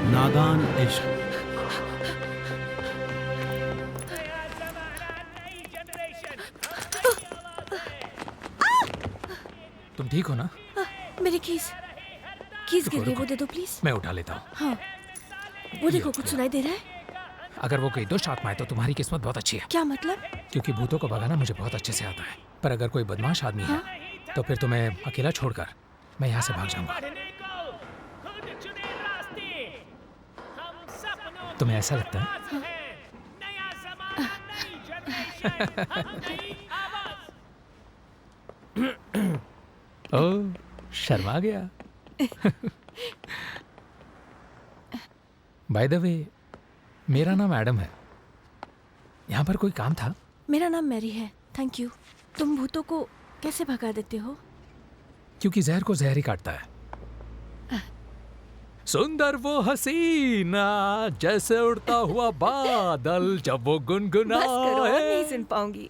नादान इश्क। तुम ठीक हो ना? मेरी कीज गिर गई, वो दे दो प्लीज। मैं उठा लेता हूँ। हाँ, वो देखो कुछ सुनाई दे रहा है। अगर वो कोई दुष्ट आत्मा है तो तुम्हारी किस्मत बहुत अच्छी है। क्या मतलब? क्योंकि भूतों को भगाना मुझे बहुत अच्छे से आता है। पर अगर कोई बदमाश आदमी है तो फिर तुम्हें अकेला छोड़कर मैं यहाँ से भाग जाऊंगा। तुम्हें ऐसा लगता है? ओह, शर्मा गया। बाय द वे, मेरा नाम एडम है। यहाँ पर कोई काम था? मेरा नाम मैरी है। Thank you. तुम भूतों को कैसे भगा देते हो? क्योंकि जहर को जहर ही काटता है। सुंदर वो हसीना जैसे उड़ता हुआ बादल जब वो गुनगुनाए। बस करो, अब नहीं सुन पाऊंगी।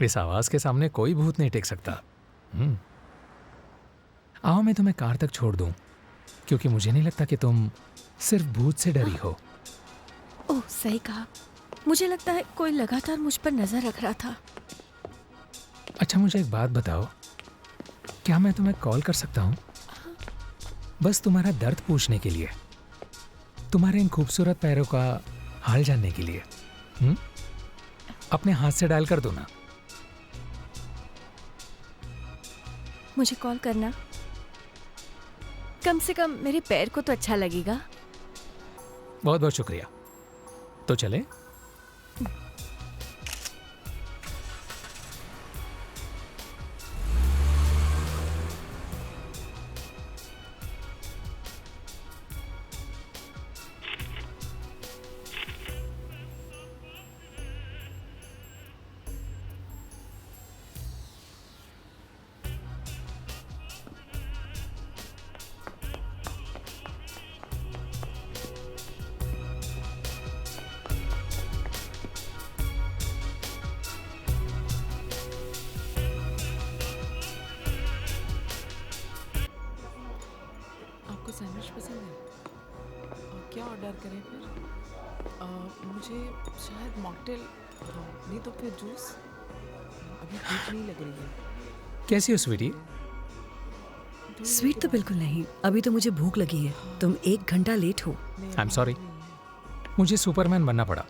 इस आवाज के सामने कोई भूत नहीं टिक सकता। आओ मैं तुम्हें कार तक छोड़ दूं, क्योंकि मुझे नहीं लगता कि तुम सिर्फ भूत से डरी हो। ओह, सही कहा। मुझे लगता है कोई लगातार मुझ पर नजर रख रहा था। अच्छा, मुझे एक बात बताओ, क्या मैं तुम्हें कॉल कर सकता हूँ? बस तुम्हारा दर्द पूछने के लिए, तुम्हारे इन खूबसूरत पैरों का हाल जानने के लिए। अपने हाथ से डायल कर दो ना। मुझे कॉल करना, कम से कम मेरे पैर को तो अच्छा लगेगा। बहुत बहुत शुक्रिया। तो चले? सैंडविच पसंद है? क्या ऑर्डर करें फिर? मुझे शायद मॉकटेल, नहीं तो फिर जूस। अभी भूख नहीं लग रही है। कैसी हो स्वीटी? स्वीट तो बिल्कुल नहीं, अभी तो मुझे भूख लगी है। तुम 1 घंटा लेट हो। आई एम सॉरी, मुझे सुपरमैन बनना पड़ा।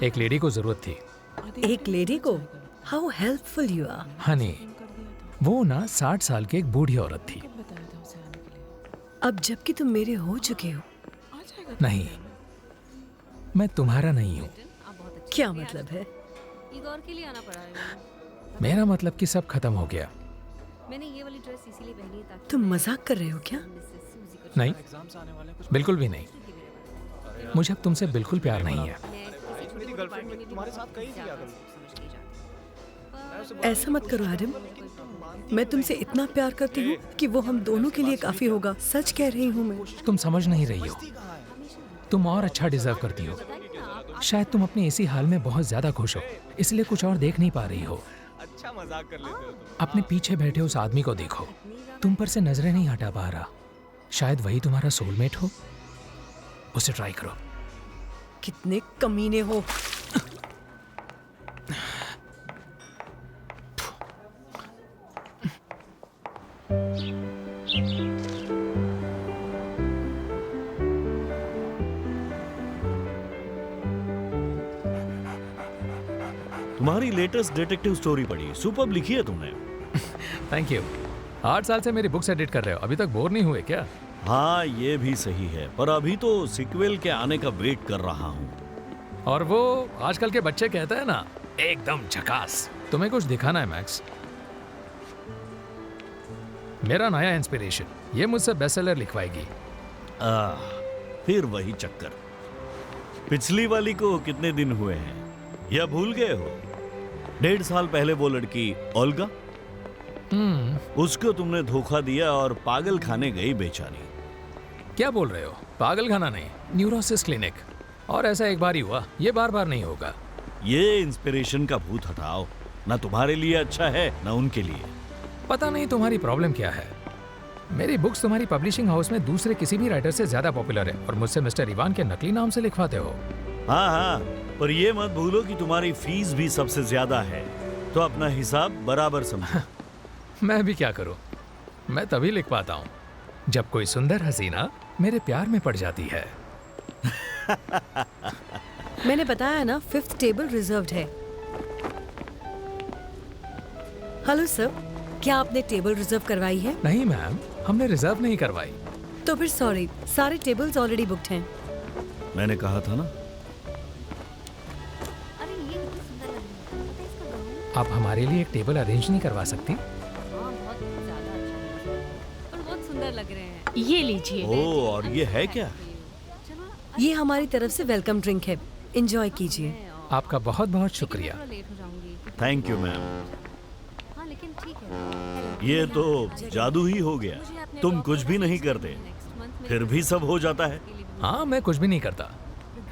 एक लेडी को जरूरत थी। एक लेडी को? How helpful you are. Honey, वो ना 60 साल की एक बूढ़ी औरत थी। अब जबकि तुम मेरे हो चुके हो। नहीं, मैं तुम्हारा नहीं हूँ। क्या मतलब है? इगोर के लिए आना पड़ा है। मेरा मतलब कि सब खत्म हो गया। मैंने ये वाली ड्रेस इसीलिए पहनी है ताकि तुम मजाक कर रहे हो क्या? नहीं, बिल्कुल भी नहीं। मुझे अब तुमसे बिल्कुल प्यार नहीं है। ऐसा मत करो एडम, मैं तुमसे इतना प्यार करती हूँ कि वो हम दोनों के लिए काफी होगा। सच कह रही हूँ मैं। तुम समझ नहीं रही हो। तुम और अच्छा डिजर्व करती हो। शायद तुम अपने इसी हाल में बहुत ज्यादा खुश हो, इसलिए कुछ और देख नहीं पा रही हो। अच्छा मजाक कर लेते हो तुम। अपने पीछे बैठे उस आदमी को देखो, तुम पर से नजरें नहीं हटा पा रहा। शायद वही तुम्हारा सोलमेट हो। उसे ट्राई करो। कितने कमीने हो। तुम्हारी लेटेस्ट डिटेक्टिव स्टोरी पढ़ी, सुपर्ब लिखी है तुमने। Thank you. 8 साल से मेरी बुक्स एडिट कर रहे हो, अभी तक बोर नहीं हुए क्या? हाँ, ये भी सही है, पर अभी तो सीक्वल के आने का वेट कर रहा हूँ। और वो आजकल के बच्चे कहते हैं ना, एकदम झकास। तुम्हें कुछ दिखाना है मैक्स। मेरा नया इंस्पिरेशन, ये मुझसे बेस्टसेलर लिखवाएगी। फिर वही चक्कर। पिछली वाली को कितने दिन हुए हैं या भूल गए हो? 1.5 साल पहले वो लड़की ओल्गा, उसको तुमने धोखा दिया और पागल खाने गई बेचारी। क्या बोल रहे हो? पागल खाना नहीं, न्यूरोसिस क्लिनिक। और ऐसा एक बार ही हुआ, ये बार बार नहीं होगा। ये इंस्पिरेशन का भूत हटाओ, ना तुम्हारे लिए अच्छा है ना उनके लिए। पता नहीं तुम्हारी प्रॉब्लम क्या है, मेरी बुक्स तुम्हारी पब्लिशिंग हाउस में दूसरे किसी भी राइटर से ज्यादा पॉपुलर है और मुझसे मिस्टर इवान के नकली नाम से लिखवाते हो। हाँ हाँ, पर ये मत भूलो कि तुम्हारी फीस भी सबसे ज्यादा है, तो अपना हिसाब बराबर समझो। मैं भी क्या करूं, मैं तभी लिख पाता हूं जब कोई सुंदर हसीना मेरे प्यार में पड़ जाती है। मैंने बताया ना, 5th टेबल रिजर्व्ड है। हेलो सर, क्या आपने टेबल रिजर्व करवाई है? नहीं मैम, हमने रिजर्व नहीं करवाई। तो फिर सॉरी, सारे टेबल्स ऑलरेडी बुक्ड हैं। मैंने कहा था ना। अरे ये कितनी सुंदर लग रही है, पता है इसका गाउन? आप हमारे लिए एक टेबल अरेंज नहीं करवा सकती? हाँ बहुत ज्यादा अच्छा है, पर बहुत सुंदर लग रहे हैं। ये लीजिए। ओ, और ये है क्या? चलो ये हमारी तरफ से वेलकम ड्रिंक है, एंजॉय कीजिए। आपका बहुत बहुत शुक्रिया। थोड़ा लेट हो जाऊंगी। Thank you ma'am. हाँ लेकिन ठीक है। ये तो जादू ही हो गया। मुझे अपने तुम blog कुछ पर भी नहीं post करते, करना है next month में। फिर भी सब हो जाता है। हाँ, मैं कुछ भी नहीं करता,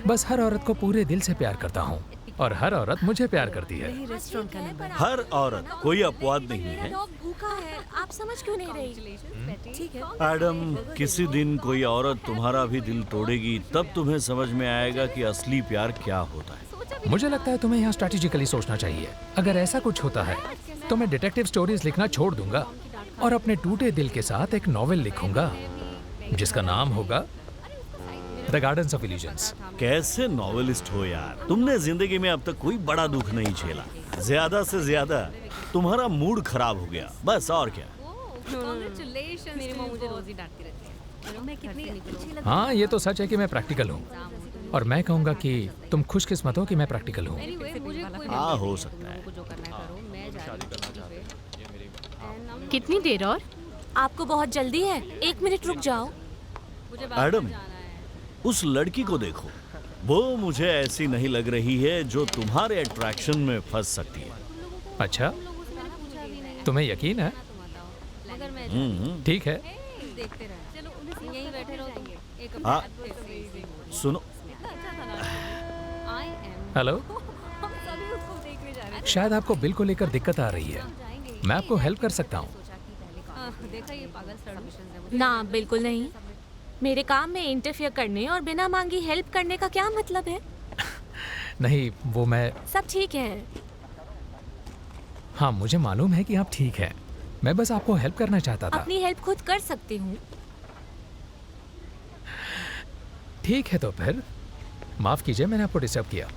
बस हर औरत को पूरे दिल से प्यार करता हूँ और हर औरत मुझे प्यार करती है। यही रेस्टोरेंट का नंबर। हर औरत, कोई अपवाद नहीं है। डॉग भूखा है, आप समझ क्यों नहीं रही? ठीक है। मैडम, किसी दिन कोई औरत तुम्हारा भी दिल तोड़ेगी, तब तुम्हें समझ में आएगा कि असली प्यार क्या होता है। मुझे लगता है तुम्हें यहाँ स्ट्रैटेजिकली सोचना चाहिए। अगर ऐसा कुछ होता है तो मैं डिटेक्टिव स्टोरीज लिखना छोड़ दूंगा और अपने टूटे दिल के साथ एक नॉवेल लिखूंगा जिसका नाम होगा द गार्डन्स ऑफ इल्यूजन्स। कैसे नॉवेलिस्ट हो यार, तुमने जिंदगी में अब तक कोई बड़ा दुख नहीं झेला। ज्यादा से ज्यादा तुम्हारा मूड खराब हो गया, बस, और क्या। Congratulations, मेरी माँ मुझे रोज ही डांटती रहती है। चलो मैं कितनी अच्छी लग हाँ, ये तो सच है कि मैं प्रैक्टिकल हूँ और मैं कहूँगा कि तुम खुशकिस्मत हो कि मैं प्रैक्टिकल हूँ। Anyway, मुझे कोई हाँ, हो सकता है। लोगों को जो करना है करो, मैं जा रही हूँ छुट्टी पे। And I'm- कितनी देर और? आपको बहुत जल्दी है, 1 मिनट रुक जाओ। मुझे बाहर मैडम, जाना है। उस लड़की को देखो, वो मुझे ऐसी नहीं लग रही है जो तुम्हारे अट्रैक्शन में फंस सकती है। अच्छा, लोगों से मैंने पूछा भी नहीं, तुम्हें यकीन है? तुम बताओ। मगर मैं ठीक है। देखते रहे। चलो उन्हें यहीं बैठे रहो तुम। एक हाँ। अपने सुनो, कितना अच्छा था ना। I am- हेलो, हम सभी उसको देखने जा रहे हैं। शायद आपको बिल को लेकर दिक्कत आ रही है। मैं आपको हेल्प कर सकता हूँ। देखा ये पागल सबमिशंस है मुझे। ना बिल्कुल नहीं, मेरे काम में इंटरफियर करने और बिना मांगी हेल्प करने का क्या मतलब है? नहीं, वो मैं, सब ठीक है। हाँ मुझे मालूम है कि आप ठीक हैं। मैं बस आपको हेल्प करना चाहता था। अपनी हेल्प खुद कर सकती हूँ। ठीक है, तो फिर माफ कीजिए, मैंने आपको डिस्टर्ब किया।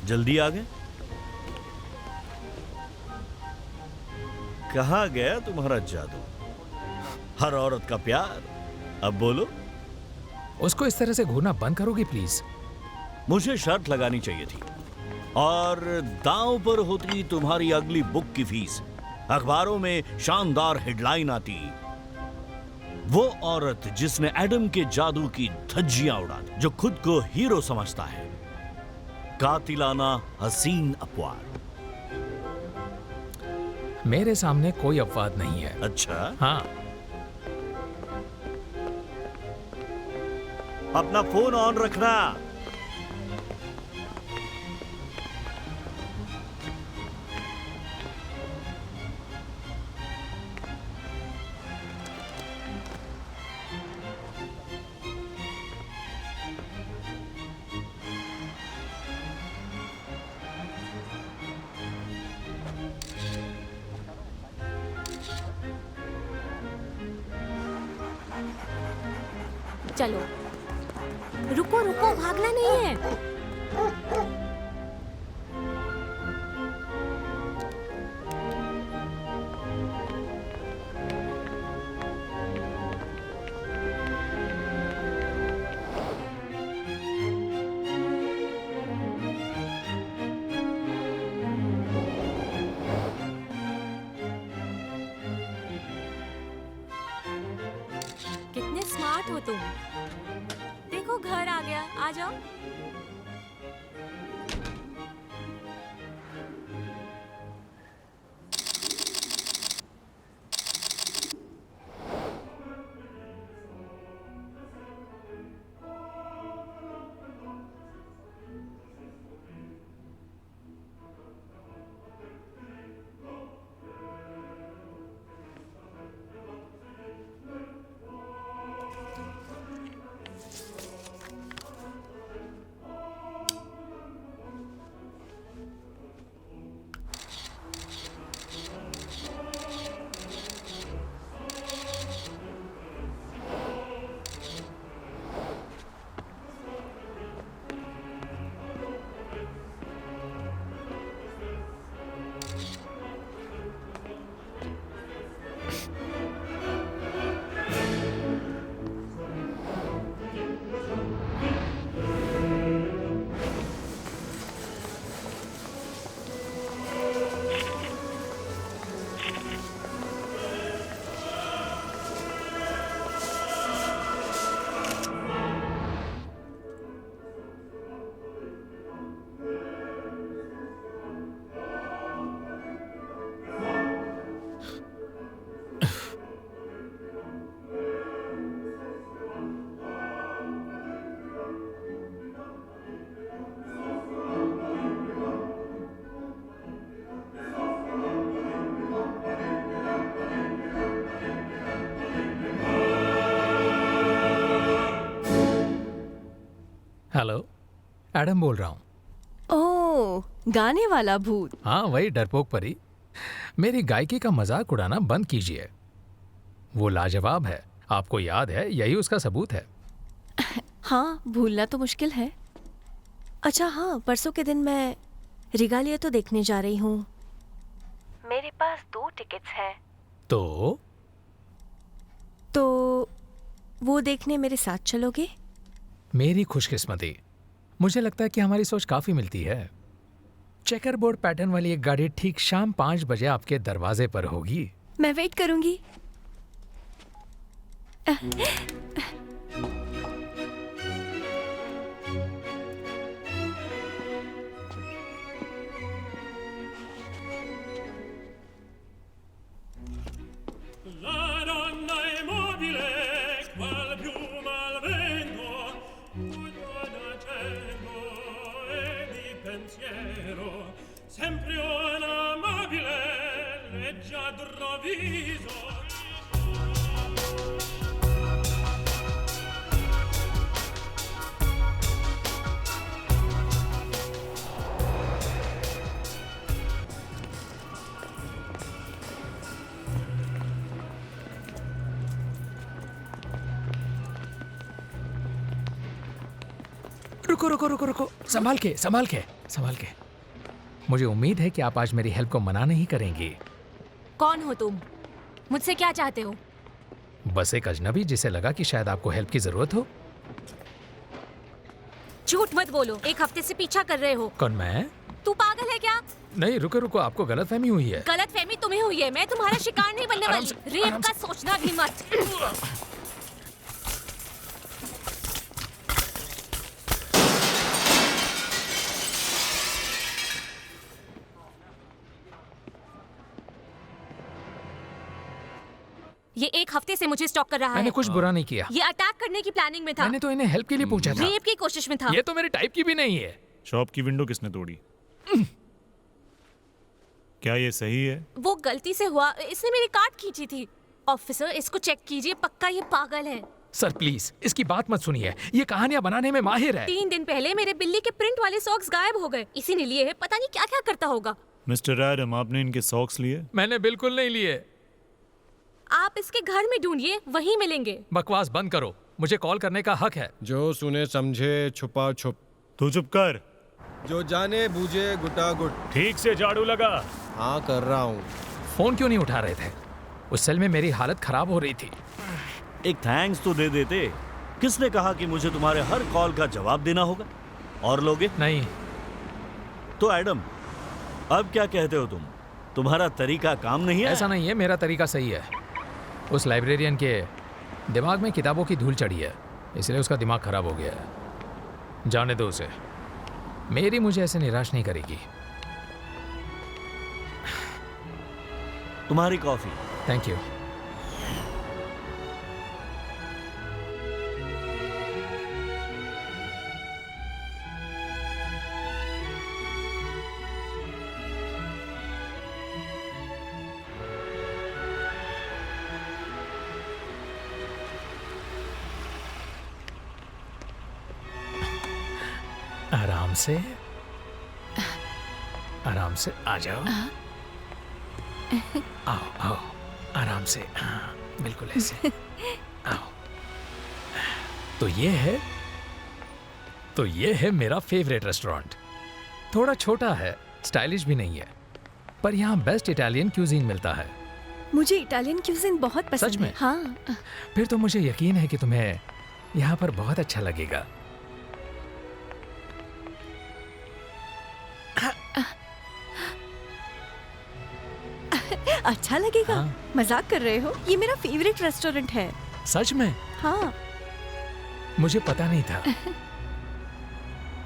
जल्दी आ गए। कहाँ गया तुम्हारा जादू, हर औरत का प्यार? अब बोलो। उसको इस तरह से घूरना बंद करोगी प्लीज? मुझे शर्त लगानी चाहिए थी और दांव पर होती तुम्हारी अगली बुक की फीस। अखबारों में शानदार हेडलाइन आती, वो औरत जिसने एडम के जादू की धज्जियां उड़ा दी, जो खुद को हीरो समझता है, कातिलाना हसीन अपवाद। मेरे सामने कोई अपवाद नहीं है। अच्छा, हाँ, अपना फोन ऑन रखना। चलो रुको रुको, भागना नहीं है। कितने स्मार्ट हो तुम। देखो घर आ गया, आ जाओ। हेलो, एडम बोल रहा हूँ। ओह, गाने वाला भूत। हाँ, वही डरपोक परी। मेरी गायकी का मजाक उड़ाना बंद कीजिए। वो लाजवाब है, आपको याद है, यही उसका सबूत है। हाँ, भूलना तो मुश्किल है। अच्छा हाँ, परसों के दिन मैं रिगालिया तो देखने जा रही हूँ। मेरे पास 2 टिकट्स हैं। तो वो देखने मेरे साथ चलोगे? मेरी खुशकिस्मती, मुझे लगता है कि हमारी सोच काफी मिलती है। चेकर बोर्ड पैटर्न वाली एक गाड़ी ठीक शाम 5 बजे आपके दरवाजे पर होगी। मैं वेट करूंगी। La donna è mobile, qual piuma al vento, tutto d'accendo e di pensiero, sempre un'amabile, leggiadro viso. रुको रुको रुको रुको, संभाल के संभाल के संभाल के। मुझे उम्मीद है कि आप आज मेरी हेल्प को मना नहीं करेंगी। कौन हो तुम? मुझसे क्या चाहते हो? बस एक अजनबी जिसे लगा कि शायद आपको हेल्प की जरूरत हो। झूठ मत बोलो, 1 हफ्ते से पीछा कर रहे हो। कौन, मैं? तू पागल है क्या? नहीं, रुको रुको, आपको गलतफहमी हुई है। गलतफहमी तुम्हें हुई है, मैं तुम्हारा शिकार नहीं बनने आराम वाली। से, रेप आराम का सोचना भी मत। ये 1 हफ्ते से मुझे स्टॉक कर रहा मैंने है। कुछ बुरा नहीं किया। ये अटैक करने की प्लानिंग में था। मैंने तो इन्हें हेल्प के लिए पूछा था। रेप की कोशिश में था। ये तो मेरे टाइप की भी नहीं है। शॉप की विंडो किसने तोड़ी? क्या ये सही है? वो गलती से हुआ, इसने मेरी कार्ड खींची थी। ऑफिसर, इसको चेक कीजिए, पक्का ये पागल है। सर प्लीज, इसकी बात मत सुनिए। ये कहानियां बनाने में माहिर है। 3 दिन पहले मेरे बिल्ली के प्रिंट वाले सॉक्स गायब हो गए। इसी ने लिए है, पता नहीं क्या क्या करता होगा। मिस्टर एडम, आपने इनके सॉक्स लिए? मैंने बिल्कुल नहीं लिए। आप इसके घर में ढूंढिए, वहीं मिलेंगे। बकवास बंद करो, मुझे कॉल करने का हक है। जो सुने समझे छुपा छुप। तू चुप कर। जो जाने बूझे गुटा गुट। ठीक से झाड़ू लगा। हाँ कर रहा हूँ। फोन क्यों नहीं उठा रहे थे? उस सेल में मेरी हालत खराब हो रही थी। एक थैंक्स तो दे देते। किसने कहा कि मुझे तुम्हारे हर कॉल का जवाब देना होगा? और लोगे? नहीं। तो एडम, अब क्या कहते हो तुम? तुम्हारा तरीका काम नहीं है? ऐसा नहीं है, मेरा तरीका सही है। उस लाइब्रेरियन के दिमाग में किताबों की धूल चढ़ी है, इसलिए उसका दिमाग खराब हो गया है। जाने दो उसे। मेरी मुझे ऐसे निराश नहीं करेगी। तुम्हारी कॉफी। Thank you. आराम से आ जाओ। आओ आओ, आराम से। हाँ, बिल्कुल ऐसे। आओ। तो ये है मेरा फेवरेट रेस्टोरेंट। थोड़ा छोटा है, स्टाइलिश भी नहीं है, पर यहाँ बेस्ट इटालियन क्यूजीन मिलता है। मुझे इटालियन क्यूजीन बहुत पसंद सच में? है। हाँ। फिर तो मुझे यकीन है कि तुम्हें यहाँ पर बहुत अच्छा लगेगा। अच्छा लगेगा? हाँ। मजाक कर रहे हो? ये मेरा फेवरेट रेस्टोरेंट है। सच में? हाँ। मुझे पता नहीं था।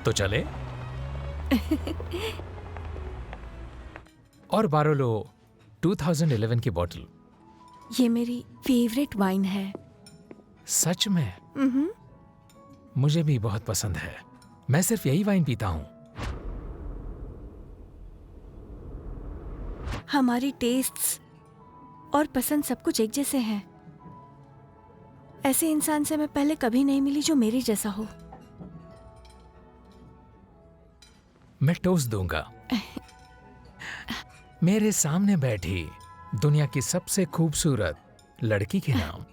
तो चले? और बारोलो 2011 की बोतल। ये मेरी फेवरेट वाइन है। सच में? मुझे भी बहुत पसंद है। मैं सिर्फ यही वाइन पीता हूँ। हमारी टेस्ट्स और पसंद सब कुछ एक जैसे हैं। ऐसे इंसान से मैं पहले कभी नहीं मिली जो मेरे जैसा हो। मैं टोस्ट दूंगा। मेरे सामने बैठी दुनिया की सबसे खूबसूरत लड़की के नाम।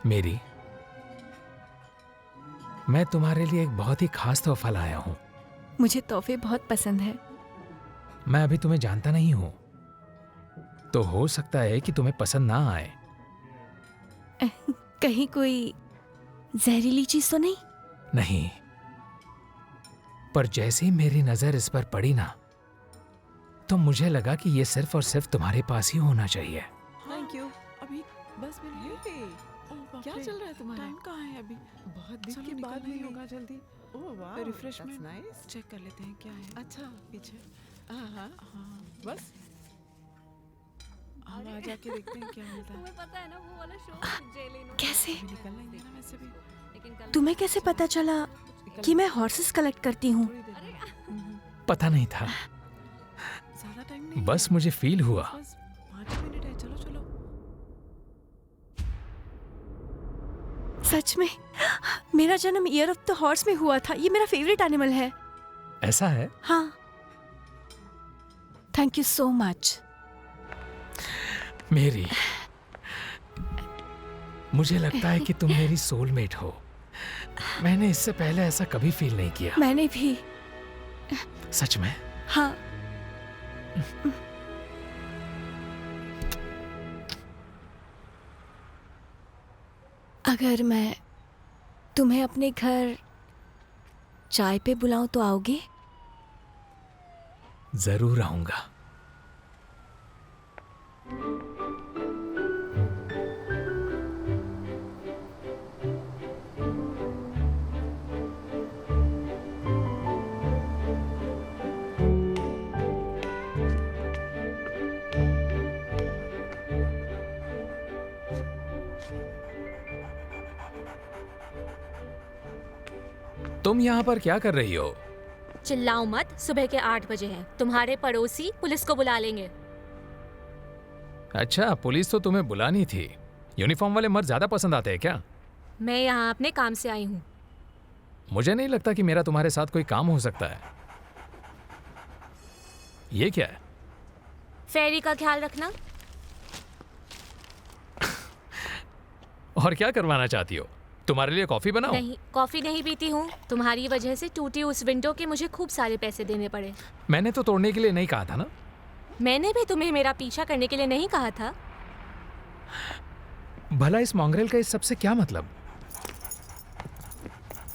मेरी, मैं तुम्हारे लिए एक बहुत ही खास तोहफा लाया हूं। मुझे तोहफे बहुत पसंद है। मैं अभी तुम्हें जानता नहीं हूं, तो हो सकता है कि तुम्हें पसंद ना आए। कहीं कोई जहरीली चीज तो नहीं? नहीं, पर जैसे ही मेरी नजर इस पर पड़ी ना, तो मुझे लगा कि ये सिर्फ और सिर्फ तुम्हारे पास ही होना चाहिए। Thank you. अभी बस मिनट। क्या चल रहा है तुम्हारा? टाइम कहाँ है अभी? बहुत दिन के बाद नहीं होगा जल्दी। ओह वाह, रिफ्रेशमेंट नाइस। चेक कर लेते हैं क्या है। अच्छा पीछे। हाँ, बस हम आ जाके देखते हैं क्या मिलता है। तुम्हें पता है ना वो वाला शो जेलिनो? कैसे? निकलना ही है ना वैसे भी। लेकिन कल तुम्हें कैसे पता चला कि मैं हॉर्सेस कलेक्ट करती हूँ? पता नहीं था, ज्यादा टाइम नहीं बस है। मुझे फील हुआ। बस 5 मिनट है। चलो चलो। सच में मेरा जन्म ईयर ऑफ द हॉर्स में हुआ था। ये मेरा फेवरेट एनिमल है। ऐसा है? हाँ, थैंक यू सो मच। मेरी, मुझे लगता है कि तुम मेरी सोलमेट हो। मैंने इससे पहले ऐसा कभी फील नहीं किया। मैंने भी। सच में? हाँ। अगर मैं तुम्हें अपने घर चाय पे बुलाऊं तो आओगे? जरूर आऊंगा। तुम यहाँ पर क्या कर रही हो? चिल्लाओ मत, सुबह के 8 बजे हैं। तुम्हारे पड़ोसी पुलिस को बुला लेंगे। अच्छा, पुलिस तो तुम्हें बुलानी थी। यूनिफॉर्म वाले मर्द ज्यादा पसंद आते हैं क्या? मैं यहाँ अपने काम से आई हूँ। मुझे नहीं लगता कि मेरा तुम्हारे साथ कोई काम हो सकता है। ये क्या है? फेरी का ख्याल रखना। और क्या करवाना चाहती हो? तुम्हारे लिए कॉफी बनाओ? नहीं, कॉफी नहीं पीती हूँ। तुम्हारी वजह से टूटी उस विंडो के मुझे खूब सारे पैसे देने पड़े। मैंने तो तोड़ने के लिए नहीं कहा था ना। मैंने भी तुम्हें मेरा पीछा करने के लिए नहीं कहा था। भला इस मॉन्ग्रेल का इस सबसे क्या मतलब?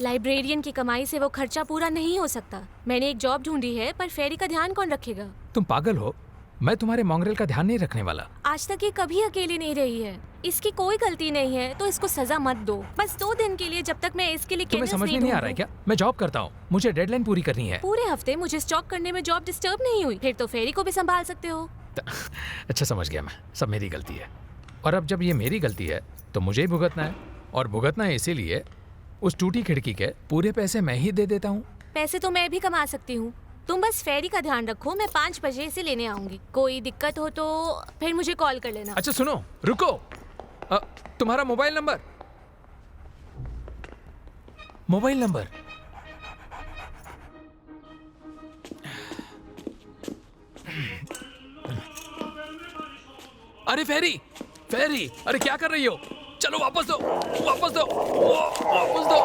लाइब्रेरियन की कमाई से वो खर्चा पूरा नहीं हो सकता। मैंने एक जॉब ढूंढी है, पर फेरी का ध्यान कौन रखेगा? तुम पागल हो? मैं तुम्हारे मॉन्ग्रेल का ध्यान नहीं रखने वाला। आज तक ये कभी अकेली नहीं रही है। इसकी कोई गलती नहीं है, तो इसको सजा मत दो। बस 2 दिन के लिए, जब तक मैं इसके लिए तुम्हें समझ में नहीं आ रहा है क्या? मैं जॉब करता हूँ, मुझे डेडलाइन पूरी करनी है। पूरे हफ्ते मुझे स्टॉक करने में जॉब डिस्टर्ब नहीं हुई, फिर तो फेरी को भी संभाल सकते हो। अच्छा, समझ गया मैं। सब मेरी गलती है, और अब जब ये मेरी गलती है तो मुझे ही भुगतना है। और भुगतना है इसीलिए उस टूटी खिड़की के पूरे पैसे मैं ही दे देता हूँ। पैसे तो मैं भी कमा सकती हूँ। तुम बस फेरी का ध्यान रखो। मैं 5 बजे इसे लेने आऊंगी। कोई दिक्कत हो तो फिर मुझे कॉल कर लेना। अच्छा सुनो, रुको। तुम्हारा मोबाइल नंबर? Mobile number? अरे फेरी, फेरी, अरे क्या कर रही हो? चलो वापस दो, वापस दो, वापस दो।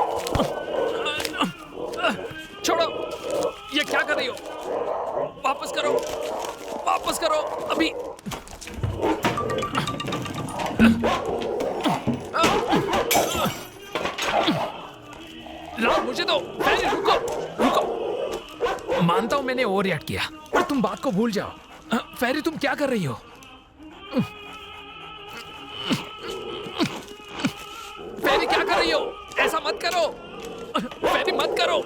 छोड़ो, ये क्या कर रही हो? वापस करो, वापस करो अभी। लाओ, मुझे दो। फेरी, रुको, रुको। मानता हूं मैंने ओवर रिएक्ट किया, पर तुम बात को भूल जाओ। फेरी, तुम क्या कर रही हो? फेरी, क्या कर रही हो? ऐसा मत करो। फेरी, मत करो।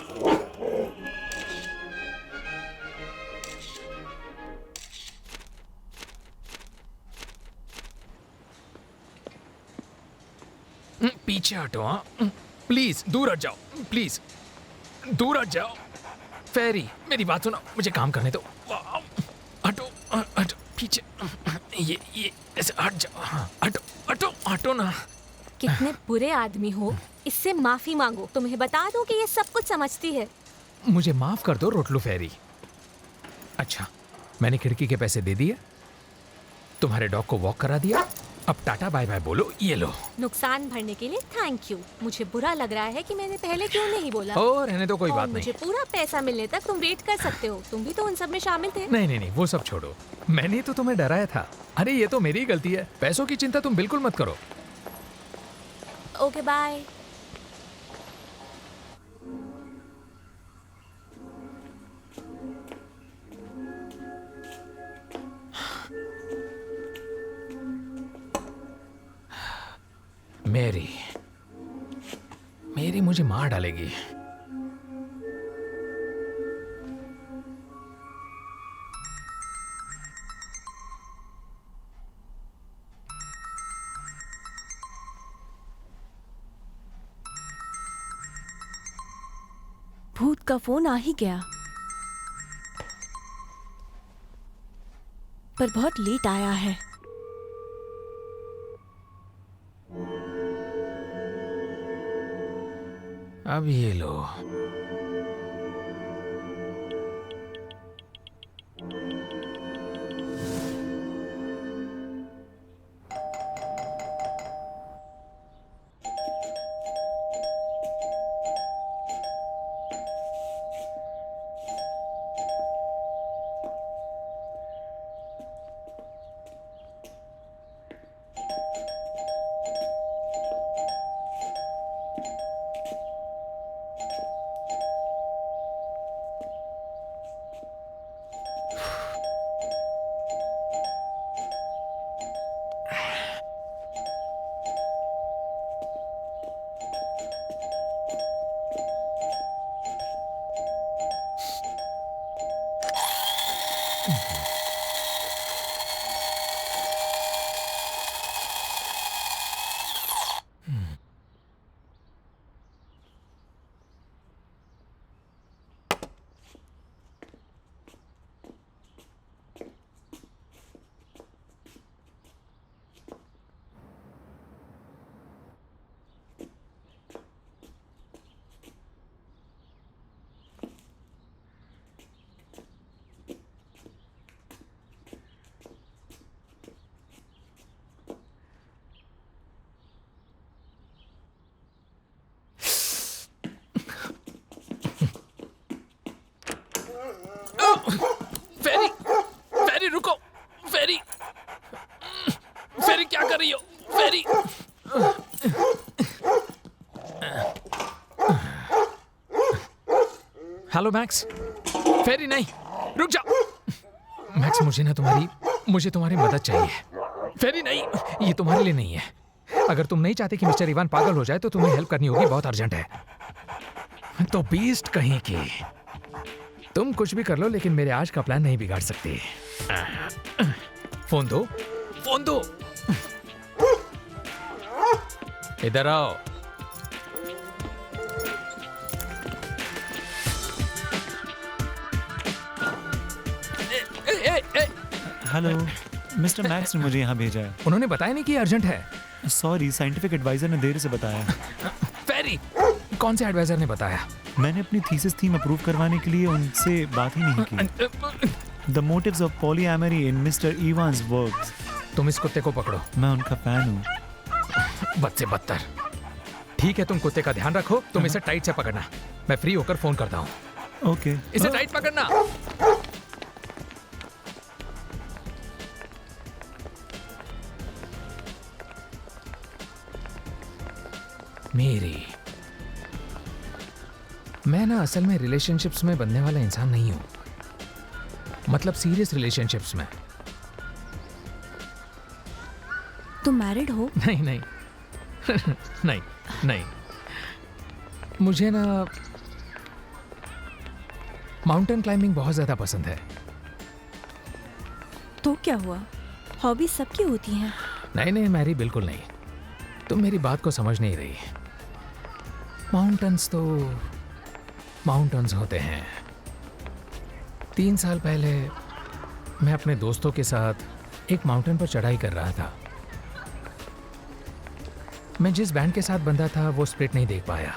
पीछे हटो। हाँ, प्लीज दूर हट जाओ। प्लीज दूर हट जाओ। फेरी, मेरी बात सुनो, मुझे काम करने दो। हटो, हटो, पीछे। ये ऐसे हट जाओ। हाँ, हटो, हटो, हटो ना। कितने बुरे आदमी हो, इससे माफी मांगो। तुम्हें बता दो कि ये सब कुछ समझती है। मुझे माफ कर दो रोटलू फेरी। अच्छा, मैंने खिड़की के पैसे दे दिए, तुम्हारे डॉग को वॉक करा दिया, अब टाटा बाय बाय बोलो, ये लो। नुकसान भरने के लिए थैंक यू। मुझे बुरा लग रहा है कि मैंने पहले क्यों नहीं बोला। ओ रहने दो, कोई और बात मुझे नहीं। पूरा पैसा मिलने तक तुम वेट कर सकते हो। तुम भी तो उन सब में शामिल थे। नहीं नहीं नहीं, वो सब छोड़ो, मैंने तो तुम्हें डराया था। अरे ये तो मेरी ही गलती है, पैसों की चिंता तुम बिल्कुल मत करो। Okay bye. मेरी मेरी मुझे मार डालेगी। भूत का फोन आ ही गया, पर बहुत लेट आया है। अब ये लो। फेरी, फेरी रुको, फेरी, फेरी क्या कर रही हो? फेरी, हेलो मैक्स। फेरी नहीं, रुक जाओ। मैक्स मुझे तुम्हारी मदद चाहिए। फेरी नहीं, ये तुम्हारे लिए नहीं है। अगर तुम नहीं चाहते कि मिस्टर इवान पागल हो जाए तो तुम्हें हेल्प करनी होगी, बहुत अर्जेंट है। तो बीस्ट कहीं की, तुम कुछ भी कर लो लेकिन मेरे आज का प्लान नहीं बिगाड़ सकती। फोन दो, फोन दो। इधर आओ। हेलो, मिस्टर मैक्स ने मुझे यहाँ भेजा है। उन्होंने बताया नहीं कि अर्जेंट है। सॉरी, साइंटिफिक एडवाइजर ने देर से बताया। फेरी, कौन से एडवाइजर ने बताया? मैंने अपनी थीसिस थीम अप्रूव करवाने के लिए उनसे बात ही नहीं की। The motives of polyamory in mister Evans works. तुम इस कुत्ते को पकड़ो। मैं उनका फैन हूँ। बद से बदतर। ठीक है, तुम कुत्ते का ध्यान रखो, तुम इसे टाइट से पकड़ना। मैं फ्री होकर फोन करता हूँ। ओके। इसे टाइट पकड़ना। मेरी, मैं ना असल में रिलेशनशिप्स में बंधने वाला इंसान नहीं हूं। मतलब सीरियस रिलेशनशिप्स में। तुम मैरिड हो? नहीं नहीं नहीं नहीं। मुझे ना माउंटेन क्लाइंबिंग बहुत ज्यादा पसंद है। तो क्या हुआ, हॉबी सबकी होती हैं। नहीं नहीं मैरी, बिल्कुल नहीं। तुम मेरी बात को समझ नहीं रही। माउंटेन्स तो माउंटेन्स होते हैं। 3 साल पहले मैं अपने दोस्तों के साथ एक माउंटेन पर चढ़ाई कर रहा था। मैं जिस बैंड के साथ बंधा था वो स्प्लिट नहीं देख पाया।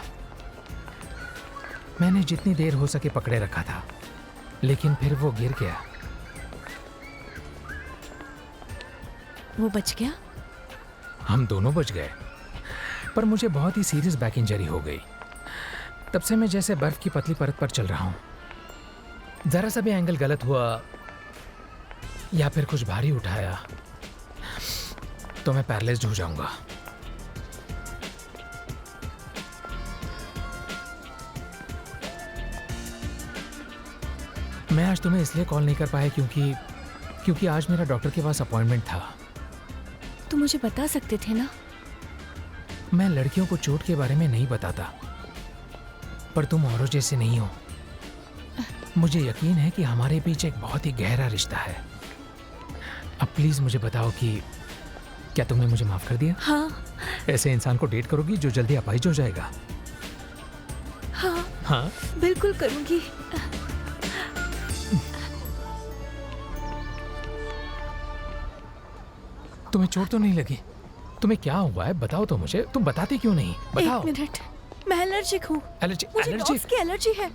मैंने जितनी देर हो सके पकड़े रखा था, लेकिन फिर वो गिर गया। वो बच गया? हम दोनों बच गए, पर मुझे बहुत ही सीरियस बैक इंजरी हो गई। तब से मैं जैसे बर्फ की पतली परत पर चल रहा हूं। जरा सा भी एंगल गलत हुआ या फिर कुछ भारी उठाया तो मैं पैरालाइज्ड हो जाऊंगा। मैं आज तुम्हें इसलिए कॉल नहीं कर पाया क्योंकि आज मेरा डॉक्टर के पास अपॉइंटमेंट था। तुम मुझे बता सकते थे ना। मैं लड़कियों को चोट के बारे में नहीं बताता, पर तुम औरों जैसे नहीं हो। मुझे यकीन है कि हमारे बीच एक बहुत ही गहरा रिश्ता है। अब प्लीज मुझे बताओ कि क्या तुमने मुझे माफ कर दिया? हाँ। ऐसे इंसान को डेट करोगी जो जल्दी अपाहिज हो जाएगा? हाँ हाँ बिल्कुल करूंगी। तुम्हें चोट तो नहीं लगी? तुम्हें क्या हुआ है बताओ तो मुझे। तुम बताती क्यों नहीं? बताओ। 1 मिनट, मैं एलर्जिक हूँ। मुझे एलर्जी डॉग्स की एलर्जी है।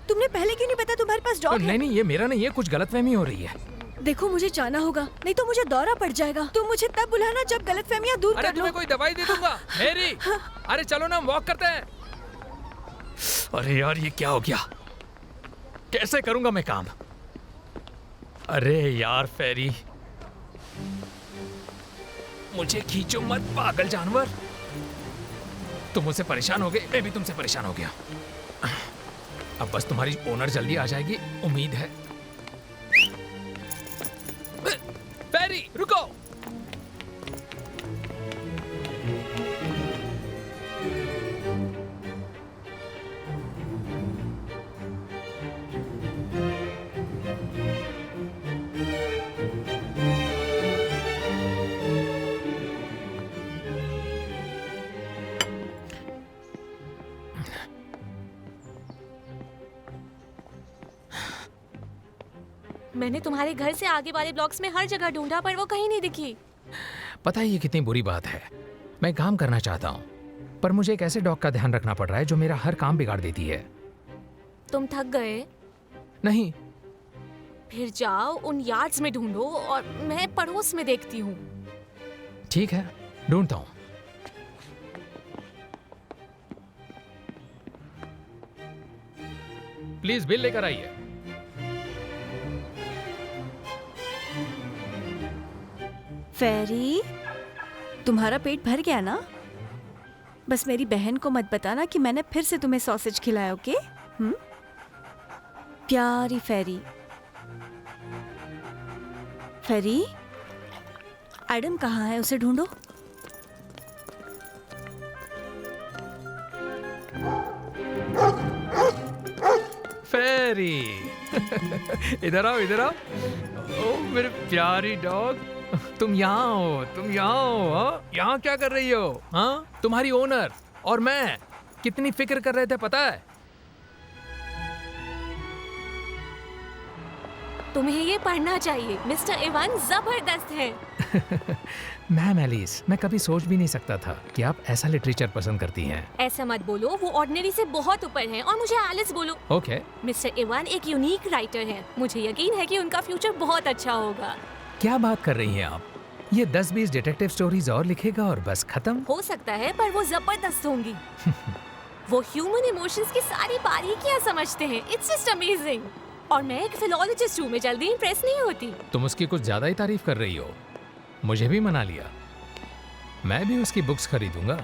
तुमने पहले क्यों नहीं बताया तुम्हारे पास डॉग है? नहीं ये मेरा नहीं है, कुछ गलतफहमी हो रही है। देखो मुझे जाना होगा, नहीं तो मुझे दौरा पड़ जाएगा। तुम मुझे तब बुलाना जब गलतफहमियां दूर कर लो। तुम्हें कोई दवाई दे दूंगा मेरी। अरे चलो ना, हम वॉक करते हैं। अरे यार ये क्या हो गया? कैसे करूंगा मैं काम? अरे यार फेरी, मुझे खींचो मत पागल जानवर। तुम मुझसे परेशान हो गए, मैं भी तुमसे परेशान हो गया। अब बस तुम्हारी ओनर जल्दी आ जाएगी, उम्मीद है। फेरी रुको। मैंने तुम्हारे घर से आगे वाले ब्लॉक्स में हर जगह ढूंढा पर वो कहीं नहीं दिखी। पता है ये कितनी बुरी बात है। मैं काम करना चाहता हूँ, पर मुझे एक ऐसे डॉग का ध्यान रखना पड़ रहा है जो मेरा हर काम बिगाड़ देती है। तुम थक गए? नहीं। फिर जाओ उन यार्ड्स में ढूंढो और मैं पड़ोस में देखती हूँ। ठीक है, ढूंढता हूँ। प्लीज बिल लेकर आइए। फेरी, तुम्हारा पेट भर गया ना? बस मेरी बहन को मत बताना कि मैंने फिर से तुम्हें सॉसेज खिलाया, ओके? प्यारी फेरी। फेरी, एडम कहाँ है? उसे ढूंढो। फेरी इधर आओ, इधर आओ। ओ मेरे प्यारी डॉग, तुम यहाँ हो, तुम यहाँ हो। हाँ? यहाँ क्या कर रही हो? हाँ, तुम्हारी ओनर और मैं कितनी फिक्र कर रहे थे पता है? तुम्हें ये पढ़ना चाहिए, मिस्टर इवान जबरदस्त है। मैम एलिस, मैं कभी सोच भी नहीं सकता था कि आप ऐसा लिटरेचर पसंद करती हैं। ऐसा मत बोलो, वो ऑर्डिनरी से बहुत ऊपर हैं। और मुझे एलिस बोलो। ओके। मिस्टर इवान एक यूनिक राइटर हैं। मुझे यकीन है कि उनका फ्यूचर बहुत अच्छा होगा। क्या बात कर रही हैं आप? ये 10-20 डिटेक्टिव स्टोरीज और लिखेगा और बस खत्म? हो सकता है, पर वो जबरदस्त होंगी। वो ह्यूमन इमोशंस की सारी बारीकियां समझते हैं। It's just amazing. और मैं एक फिलोलॉजिस्ट हूँ, मैं जल्दी इंप्रेस नहीं होती। तुम उसकी कुछ ज्यादा ही तारीफ कर रही हो। मुझे भी मना लिया, मैं भी उसकी बुक्स खरीदूंगा।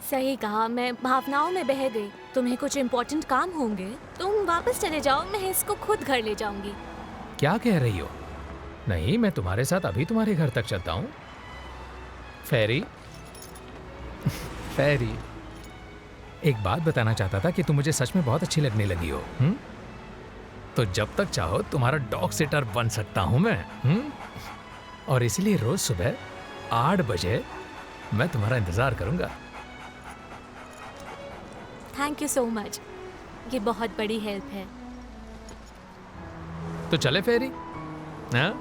सही कहा, मैं भावनाओं में बह गई। तुम्हें कुछ इम्पोर्टेंट काम होंगे, तुम वापस चले जाओ, मैं इसको खुद घर ले जाऊंगी। क्या कह रही हो? नहीं, मैं तुम्हारे साथ अभी तुम्हारे घर तक चलता हूँ। फेरी फेरी, एक बात बताना चाहता था कि तुम मुझे सच में बहुत अच्छी लगने लगी हो। तो जब तक चाहो तुम्हारा डॉग सिटर बन सकता हूँ मैं। और इसलिए रोज सुबह 8 बजे मैं तुम्हारा इंतजार करूंगा। थैंक यू सो मच, ये बहुत बड़ी हेल्प है। तो चले फेरी? हाँ?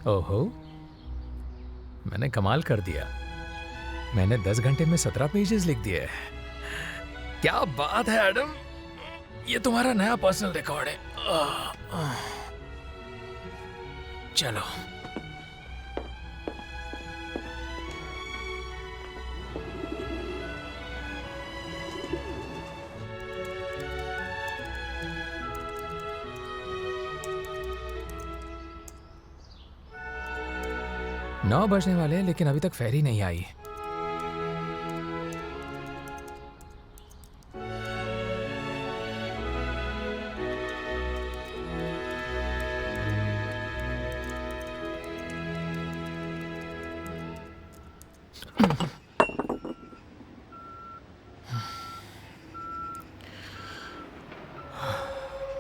ओहो, मैंने कमाल कर दिया। मैंने 10 घंटे में 17 पेजेस लिख दिए। क्या बात है एडम, ये तुम्हारा नया पर्सनल रिकॉर्ड है। चलो। नौ बजने वाले हैं लेकिन अभी तक फेरी नहीं आई।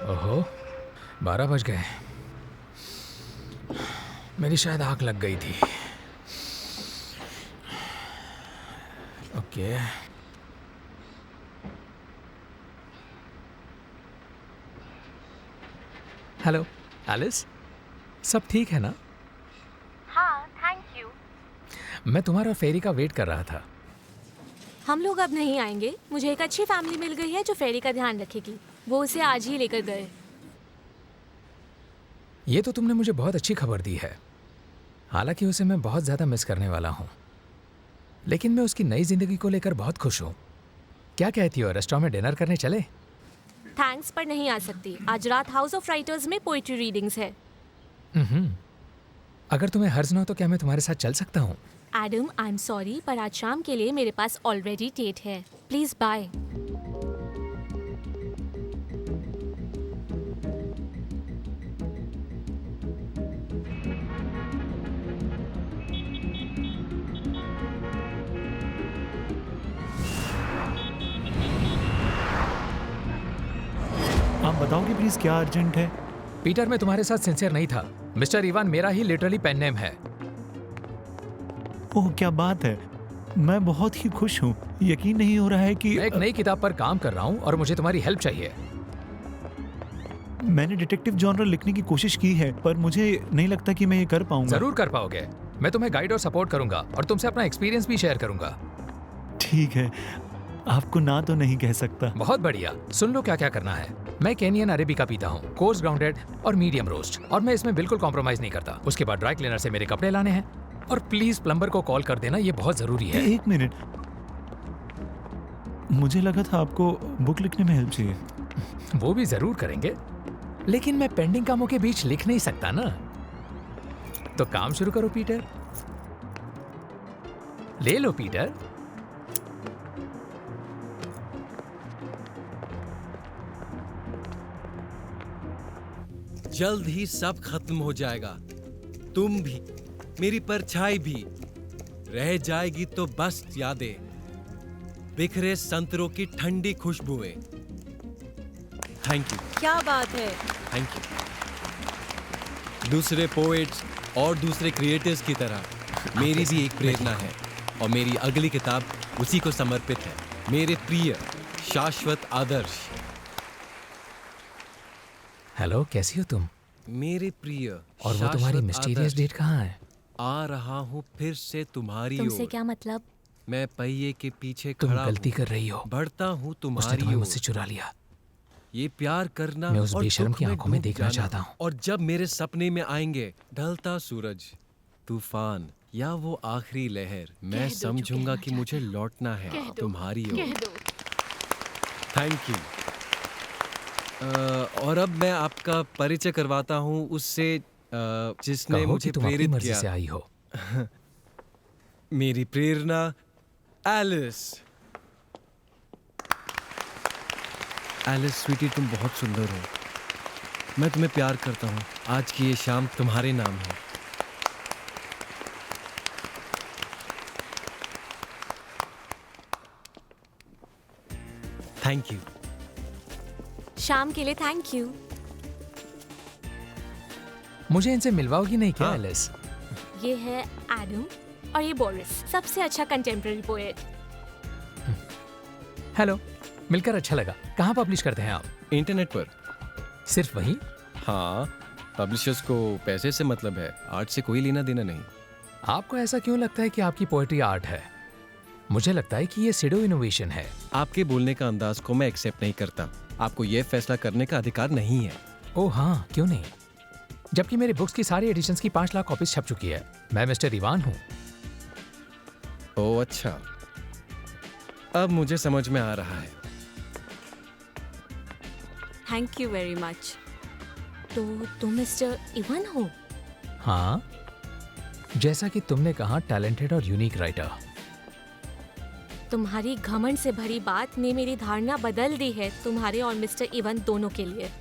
ओहो, 12 बज गए। मेरी शायद आँख लग गई थी। ओके। हेलो एलिस, सब ठीक है ना? हाँ, थैंक यू। मैं तुम्हारा फेरी का वेट कर रहा था। हम लोग अब नहीं आएंगे। मुझे एक अच्छी फैमिली मिल गई है जो फेरी का ध्यान रखेगी। वो उसे आज ही लेकर गए। ये तो तुमने मुझे बहुत अच्छी खबर दी है। हालांकि उसे मैं बहुत ज़्यादा मिस करने वाला हूँ, लेकिन मैं उसकी नई जिंदगी को लेकर बहुत खुश हूँ। क्या कहती हो, रेस्टोरेंट में डिनर करने चले? थैंक्स पर नहीं आ सकती। आज रात हाउस ऑफ राइटर्स में पोइट्री रीडिंग्स है। अगर तुम्हें हर्ज ना हो तो क्या मैं तुम्हारे साथ चल सकता हूँ? एडम, आई एम सॉरी पर आज शाम के लिए मेरे पास ऑलरेडी डेट है। Please bye. आप बताओगे प्लीज क्या अर्जेंट है? पीटर, मैं तुम्हारे साथ सिंसियर नहीं था। मिस्टर इवान मेरा ही लिटरली पेन नेम है। ओह, क्या बात है। मैं बहुत ही खुश हूँ। यकीन नहीं हो रहा है कि मैं एक नई किताब पर काम कर रहा हूँ और मुझे तुम्हारी हेल्प चाहिए। मैंने डिटेक्टिव जॉनर लिखने की कोशिश की है, पर मुझे नहीं लगता कि मैं ये कर पाऊंगा। जरूर कर पाओगे। मैं तुम्हें गाइड और सपोर्ट करूंगा और तुमसे अपना एक्सपीरियंस भी शेयर करूंगा। ठीक है, आपको ना तो नहीं कह सकता। बहुत बढ़िया। सुन लो क्या क्या करना है। मैं केनियन अरेबिका पीता हूँ, कोर्स ग्राउंडेड और मीडियम रोस्ट, और मैं इसमें बिल्कुल कॉम्प्रोमाइज नहीं करता। उसके बाद ड्राई क्लीनर से मेरे कपड़े लाने हैं, और प्लीज प्लम्बर को कॉल कर देना, ये बहुत जरूरी है। एक मिनट, मुझे लगा था आपको बुक लिखने में हेल्प चाहिए। वो भी जरूर करेंगे, लेकिन मैं पेंडिंग कामों के बीच लिख नहीं सकता ना। तो काम शुरू करो पीटर। ले लो पीटर। जल्द ही सब खत्म हो जाएगा। तुम भी, मेरी परछाई भी। रह जाएगी तो बस यादें, बिखरे संतरों की ठंडी खुशबुएं। Thank you. क्या बात है। Thank you. दूसरे पोएट्स और दूसरे क्रिएटर्स की तरह मेरी भी एक प्रेरणा है, और मेरी अगली किताब उसी को समर्पित है। मेरे प्रिय शाश्वत आदर्श। हेलो, कैसी हो तुम? मेरे प्रिय और वो तुम्हारी मिस्टीरियस डेट कहाँ है? आ रहा हूँ फिर से तुम्हारी ओर। तुमसे क्या मतलब? मैं पहिए के पीछे तुम खड़ा गलती हूँ, कर रही हो। बढ़ता हूँ उसने तुम्हारी तुम्हें ओर। मुझसे चुरा लिया। ये प्यार करना मैं उस और बेशर्म दुख की आंखों में डूब देखना जाना। चाहता हूँ। और जब मेरे सपने में आएंगे ढलता सूरज, तूफान या वो आखिरी लहर, मैं समझूंगा कि मुझे लौटना है तुम्हारी ओर। Thank you. और अब मैं आपका परिचय करवाता हूँ उससे जिसने कहो मुझे कि तुम अपनी प्रेरित मर्जी किया। से आई हो। मेरी प्रेरणा एलिस। एलिस स्वीटी, तुम बहुत सुंदर हो। मैं तुम्हें प्यार करता हूँ। आज की ये शाम तुम्हारे नाम है। Thank you. शाम के लिए थैंक यू। मुझे इनसे मिलवाओगी नहीं क्या हाँ। एलिस? ये है एडम और ये बोरिस, सबसे अच्छा कंटेम्प्रेरी पोएट। हेलो, मिलकर अच्छा लगा। कहाँ पब्लिश करते हैं आप? इंटरनेट पर। सिर्फ वहीं? हाँ, पब्लिशर्स को पैसे से मतलब है, आर्ट से कोई लेना देना नहीं। आपको ऐसा क्यों लगता है कि आपकी पोएट्री आर्ट है? मुझे लगता है कि ये सिडो इनोवेशन है। आपके बोलने का अंदाज को मैं एक्सेप्ट नहीं करता। आपको यह फैसला करने का अधिकार नहीं है। ओह हाँ, क्यों नहीं? जबकि मेरी बुक्स की सारी एडिशंस की 5 लाख कॉपीज छप चुकी है। मैं मिस्टर इवान हूँ। ओह अच्छा, अब मुझे समझ में आ रहा है। Thank you very much. तो तुम मिस्टर इवान हो? हाँ, जैसा कि तुमने कहा, टैलेंटेड और यूनिक राइटर। तुम्हारी घमंड से भरी बात ने मेरी धारणा बदल दी है तुम्हारे और मिस्टर इवान दोनों के लिए।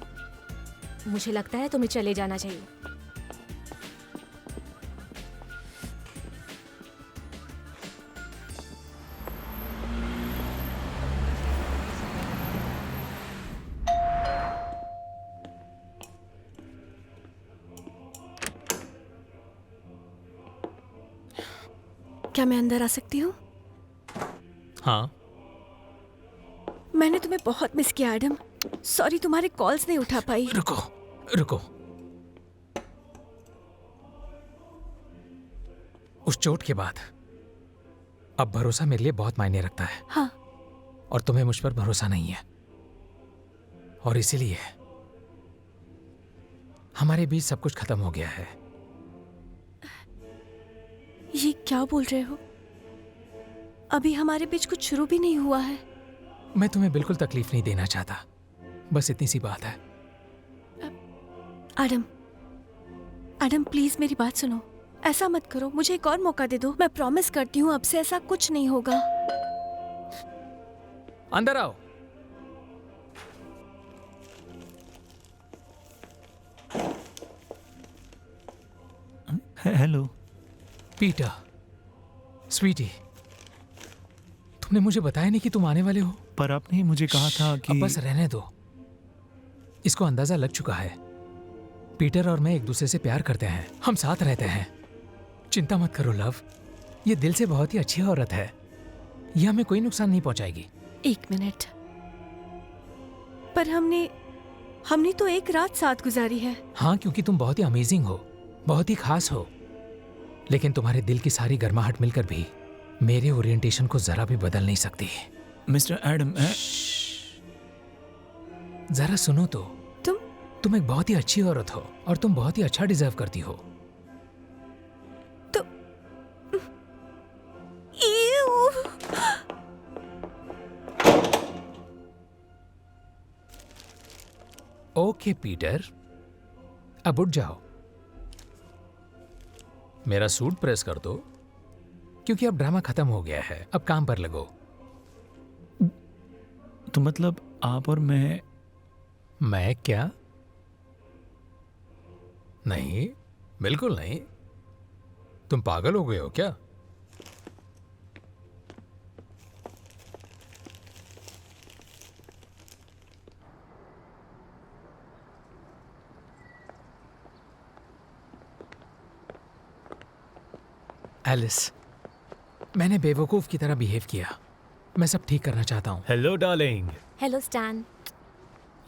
मुझे लगता है तुम्हें चले जाना चाहिए। क्या मैं अंदर आ सकती हूँ? हाँ। मैंने तुम्हें बहुत मिस किया एडम। सॉरी, तुम्हारे कॉल्स नहीं उठा पाई। रुको रुको, उस चोट के बाद अब भरोसा मेरे लिए बहुत मायने रखता है। हाँ। और तुम्हें मुझ पर भरोसा नहीं है, और इसीलिए हमारे बीच सब कुछ खत्म हो गया है। ये क्या बोल रहे हो? अभी हमारे बीच कुछ शुरू भी नहीं हुआ है। मैं तुम्हें बिल्कुल तकलीफ नहीं देना चाहता, बस इतनी सी बात है। एडम, एडम प्लीज मेरी बात सुनो। ऐसा मत करो, मुझे एक और मौका दे दो। मैं प्रॉमिस करती हूँ अब से ऐसा कुछ नहीं होगा। अंदर आओ। हेलो पीटर, स्वीटी, तुमने मुझे बताया नहीं कि तुम आने वाले हो। पर आपने मुझे कहा था कि अब बस रहने दो। इसको अंदाजा लग चुका है। पीटर और मैं एक दूसरे से प्यार करते हैं, हम साथ रहते हैं। चिंता मत करो लव, ये दिल से बहुत ही अच्छी औरत है। ये हमें कोई नुकसान नहीं पहुंचाएगी। एक मिनट, पर हमने तो एक रात साथ गुजारी है। हाँ, क्योंकि तुम बहुत ही अमेजिंग हो, बहुत ही खास हो। लेकिन तुम्हारे दिल की सारी गर्माहट मिलकर भी मेरे ओरिएंटेशन को जरा भी बदल नहीं सकती। मिस्टर एडम, जरा सुनो तो। तुम एक बहुत ही अच्छी औरत हो और तुम बहुत ही अच्छा डिजर्व करती हो। तो ओके पीटर, अब उठ जाओ। मेरा सूट प्रेस कर दो, क्योंकि अब ड्रामा खत्म हो गया है। अब काम पर लगो। तो मतलब आप और मैं क्या? नहीं, बिल्कुल नहीं। तुम पागल हो गए हो क्या? एलिस, मैंने बेवकूफ की तरह बिहेव किया। मैं सब ठीक करना चाहता हूँ। Hello darling. Hello stand.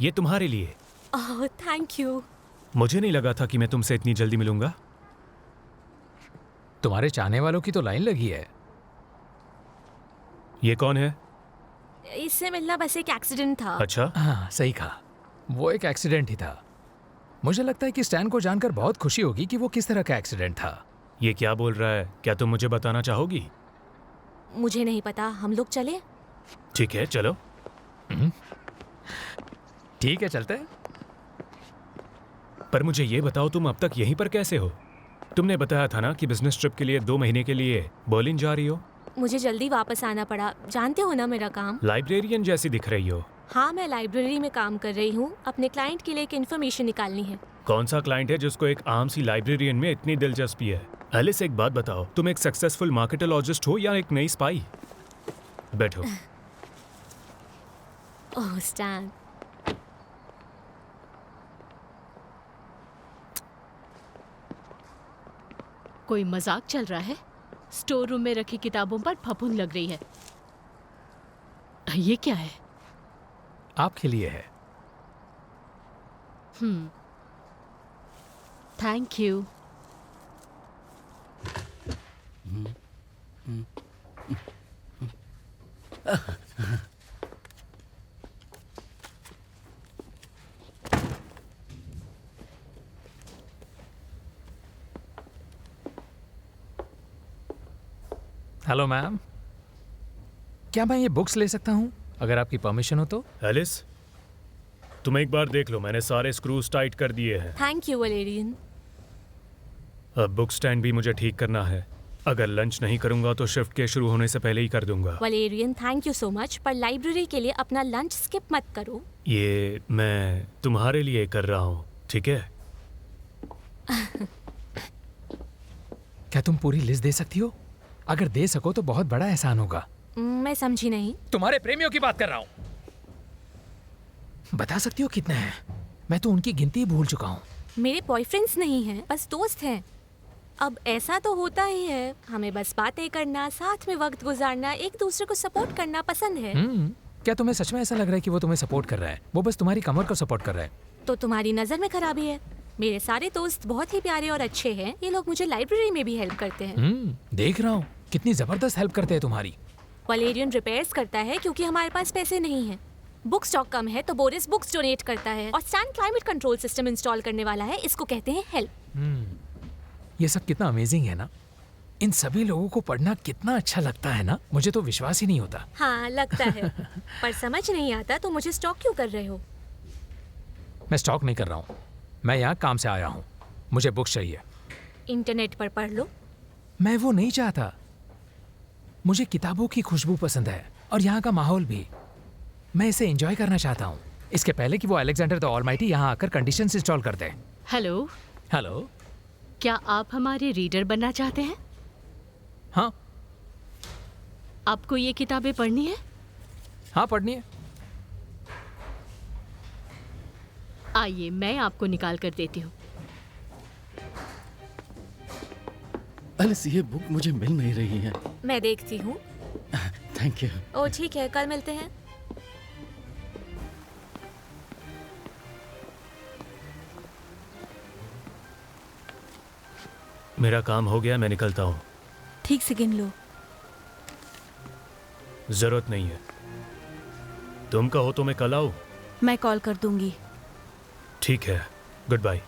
ये तुम्हारे लिए। Oh thank you. मुझे नहीं लगा था कि मैं तुमसे इतनी जल्दी मिलूंगा। तुम्हारे चाहने वालों की तो लाइन लगी है। ये कौन है? इससे मिलना बस एक एक्सीडेंट था। अच्छा, हाँ सही कहा, वो एक एक्सीडेंट ही था। मुझे लगता है कि स्टैन को जानकर बहुत खुशी होगी कि वो किस तरह का एक्सीडेंट था। ये क्या बोल रहा है? क्या तुम मुझे बताना चाहोगी? मुझे नहीं पता, हम लोग चले? ठीक है चलो। ठीक है चलते हैं। पर मुझे ये बताओ, तुम अब तक यहीं पर कैसे हो? तुमने बताया था ना कि बिजनेस ट्रिप के लिए 2 महीने के लिए बर्लिन जा रही हो। मुझे जल्दी वापस आना पड़ा। जानते हो ना मेरा काम। लाइब्रेरियन जैसी दिख रही हो। हाँ, मैं लाइब्रेरी में काम कर रही हूँ। अपने क्लाइंट के लिए एक इन्फॉर्मेशन निकालनी है। कौन सा क्लाइंट है जिसको एक आम सी लाइब्रेरियन में इतनी दिलचस्पी है? एलिस एक बात बताओ, तुम एक सक्सेसफुल मार्केटोलॉजिस्ट हो या एक नई स्पाई? बैठो। ओह स्टैन, कोई मजाक चल रहा है? स्टोर रूम में रखी किताबों पर फफूंद लग रही है। ये क्या है? आपके लिए है। Thank you. हेलो मैम, क्या मैं ये बुक्स ले सकता हूँ अगर आपकी परमिशन हो तो? एलिस, तुम एक बार देख लो, मैंने सारे स्क्रूज टाइट कर दिए हैं। Thank you Valerian. अब बुक स्टैंड भी मुझे ठीक करना है। अगर लंच नहीं करूंगा तो शिफ्ट के शुरू होने से पहले ही कर दूंगा। Valerian thank you so much, पर लाइब्रेरी के लिए अपना लंच स्किप मत करो। ये मैं तुम्हारे लिए कर रहा हूँ, ठीक है? क्या तुम पूरी लिस्ट दे सकती हो? अगर दे सको तो बहुत बड़ा एहसान होगा। मैं समझी नहीं। तुम्हारे प्रेमियों की बात कर रहा हूँ। बता सकती हो कितने हैं? मैं तो उनकी गिनती ही भूल चुका हूँ। मेरे बॉयफ्रेंड्स नहीं हैं, बस दोस्त हैं। अब ऐसा तो होता ही है, हमें बस बातें करना, साथ में वक्त गुजारना, एक दूसरे को सपोर्ट करना पसंद है। क्या तुम्हें सच में ऐसा लग रहा है कि वो तुम्हें सपोर्ट कर रहा है? वो बस तुम्हारी कमर को सपोर्ट कर रहा है। तो तुम्हारी नजर में खराबी है। मेरे सारे दोस्त बहुत ही प्यारे और अच्छे हैं। ये लोग मुझे लाइब्रेरी में भी हेल्प करते हैं। देख रहा हूँ कितनी जबरदस्त हेल्प करते हैं तुम्हारी। वलेरियन रिपेयर्स करता है क्योंकि हमारे पास पैसे नहीं है। बुक स्टॉक कम है तो बोरिस बुक्स डोनेट करता है। और stand climate control system install करने वाला है, इसको कहते हैं हेल्प। ये सब कितना अमेजिंग है ना। इन सभी लोगों को पढ़ना कितना अच्छा लगता है ना। मुझे तो विश्वास ही नहीं होता। हाँ लगता है पर समझ नहीं आता तो मुझे स्टॉक क्यों कर रहे हो? मैं स्टॉक नहीं कर रहा हूँ, मैं यहाँ काम से आया हूँ। मुझे बुक्स चाहिए। इंटरनेट पर पढ़ लो। मैं वो नहीं चाहता। मुझे किताबों की खुशबू पसंद है और यहाँ का माहौल भी। मैं इसे एंजॉय करना चाहता हूँ, इसके पहले कि वो अलेक्जेंडर द ऑलमाइटी यहाँ आकर कंडीशंस इंस्टॉल कर दे। हेलो हेलो, क्या आप हमारे रीडर बनना चाहते हैं? हाँ। आपको ये किताबें पढ़नी है? हाँ पढ़नी है। आइए मैं आपको निकाल कर देती हूँ। एलिस, ये बुक मुझे मिल नहीं रही है। मैं देखती हूँ। Thank you. ओ ठीक है, कल मिलते हैं। मेरा काम हो गया, मैं निकलता हूँ। ठीक से गिन लो। जरूरत नहीं है। तुम कहो तो मैं कल आऊँ? मैं कॉल कर दूंगी। ठीक है, गुड बाय।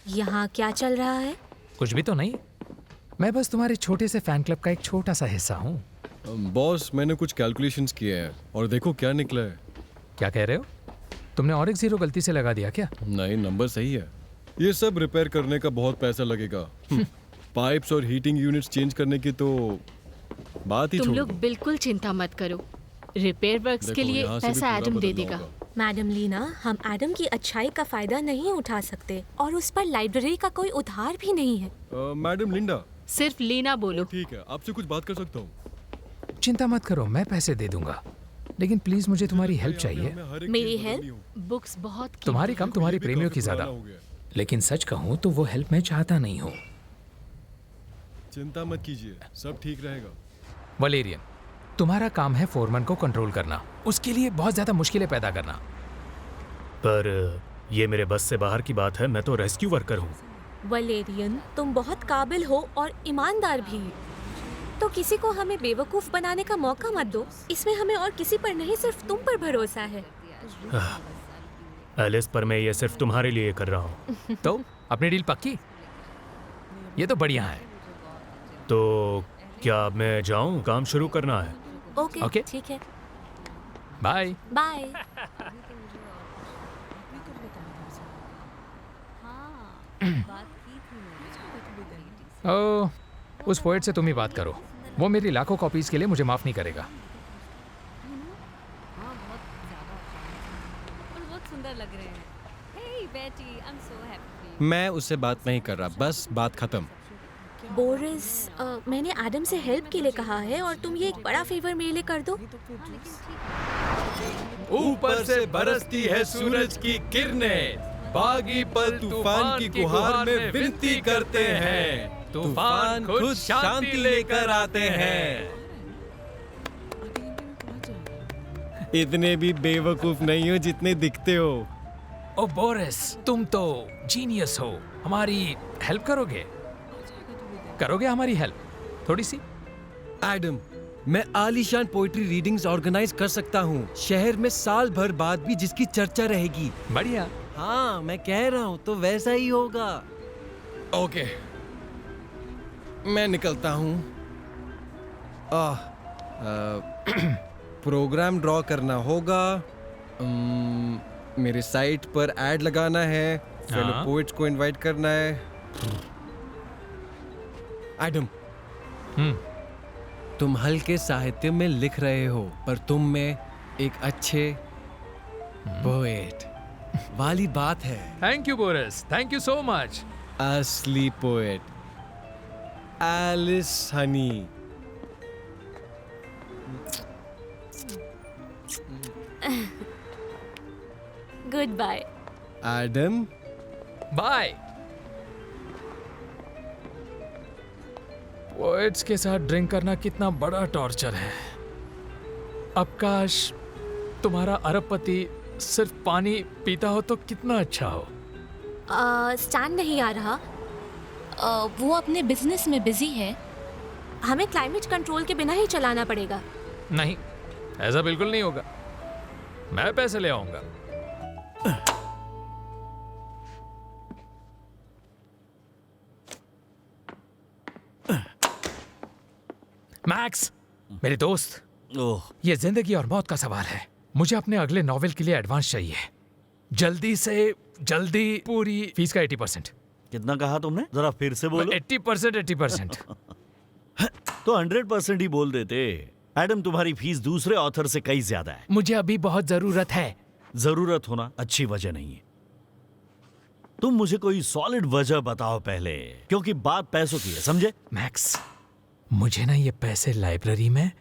यहाँ क्या चल रहा है? कुछ भी तो नहीं, मैं बस तुम्हारे छोटे से फैन क्लब का एक छोटा सा हिस्सा हूँ। बॉस, मैंने कुछ कैलकुलेशंस किए हैं और देखो क्या निकला है। क्या कह रहे हो? तुमने और एक जीरो गलती से लगा दिया क्या? नहीं, नंबर सही है। ये सब रिपेयर करने का बहुत पैसा लगेगा। पाइप्स और हीटिंग यूनिट्स चेंज करने की तो बात ही तुम छोड़ो। लोग बिल्कुल चिंता मत करो, रिपेयर वर्क्स के लिए पैसा एडम दे देगा। मैडम लीना, हम एडम की अच्छाई का फायदा नहीं उठा सकते और उस पर लाइब्रेरी का कोई उधार भी नहीं है। मैडम लिंडा, सिर्फ लीना बोलो। ठीक है, आपसे कुछ बात कर सकता हूँ? चिंता मत करो, मैं पैसे दे दूंगा, लेकिन प्लीज मुझे तुम्हारी हेल्प चाहिए। मेरी हेल्प? बुक्स बहुत तुम्हारी कम, तुम्हारी प्रेमियों की ज्यादा। लेकिन सच कहूँ तो वो हेल्प मैं चाहता नहीं हूँ। चिंता मत कीजिए, सब ठीक रहेगा। वलेरियन, तुम्हारा काम है फोरमैन को कंट्रोल करना, उसके लिए बहुत ज्यादा मुश्किलें पैदा करना। पर ये मेरे बस से बाहर की बात है, मैं तो रेस्क्यू वर्कर हूँ। वलेरियन, तुम बहुत काबिल हो और ईमानदार भी, तो किसी को हमें बेवकूफ बनाने का मौका मत दो। इसमें हमें और किसी पर नहीं, सिर्फ तुम पर भरोसा है। एलिस, पर मैं ये सिर्फ तुम्हारे लिए कर रहा हूँ। तो अपनी डील पक्की? ये तो बढ़िया है। तो क्या अब मैं जाऊँ? काम शुरू करना है। ओके, ठीक है। Bye bye. ओ, उस पोएट से तुम ही बात करो, वो मेरी लाखों कॉपीज के लिए मुझे माफ नहीं करेगा। बहुत सुंदर लग रहे हैं। Hey Betty, I'm so happy. मैं उससे बात नहीं कर रहा, बस बात खत्म। बोरिस, मैंने एडम से हेल्प के लिए कहा है और तुम ये एक बड़ा फेवर मेरे लिए कर दो। ऊपर से बरसती है सूरज की किरणें, बागी पल तूफान की गुहार में विनती करते हैं, तूफान खुद शांति लेकर आते हैं। इतने भी बेवकूफ नहीं हो जितने दिखते हो। ओ बोरिस, तुम तो जीनियस हो। हमारी हेल्प करोगे? करोगे हमारी हेल्प थोड़ी सी? एडम, मैं आलीशान पोइट्री रीडिंग्स ऑर्गेनाइज कर सकता हूँ, शहर में साल भर बाद भी जिसकी चर्चा रहेगी। बढ़िया। हाँ, मैं कह रहा हूँ तो वैसा ही होगा। ओके, मैं निकलता हूँ। प्रोग्राम ड्रॉ करना होगा, मेरे साइट पर ऐड लगाना है, फेलो पोइट्स को इनवाइट करना है। एडम, तुम हल्के साहित्य में लिख रहे हो, पर तुम में एक अच्छे पोएट वाली बात है। Thank you Boris, thank you so much. असली poet Alice honey. Good bye Adam. Bye. Poets के साथ ड्रिंक करना कितना बड़ा टॉर्चर है। अब काश तुम्हारा अरबपति सिर्फ पानी पीता हो तो कितना अच्छा हो। स्टैंड नहीं आ रहा। वो अपने बिजनेस में बिजी है। हमें क्लाइमेट कंट्रोल के बिना ही चलाना पड़ेगा। नहीं, ऐसा बिल्कुल नहीं होगा। मैं पैसे ले आऊंगा। मैक्स, मेरे दोस्त, ये जिंदगी और मौत का सवाल है। मुझे अपने अगले नॉवेल के लिए एडवांस चाहिए। जल्दी से जल्दी। पूरी फीस का 80%। कितना कहा तुमने? जरा फिर से बोलो। 80%। 80%। तो 100% ही बोल देते। एडम, तुम्हारी फीस दूसरे ऑथर से कई ज्यादा है। मुझे अभी बहुत जरूरत है। जरूरत होना अच्छी वजह नहीं है। तुम मुझे कोई सॉलिड वजह बताओ पहले, क्योंकि बात पैसों की है, समझे? मैक्स, मुझे ना ये पैसे लाइब्रेरी में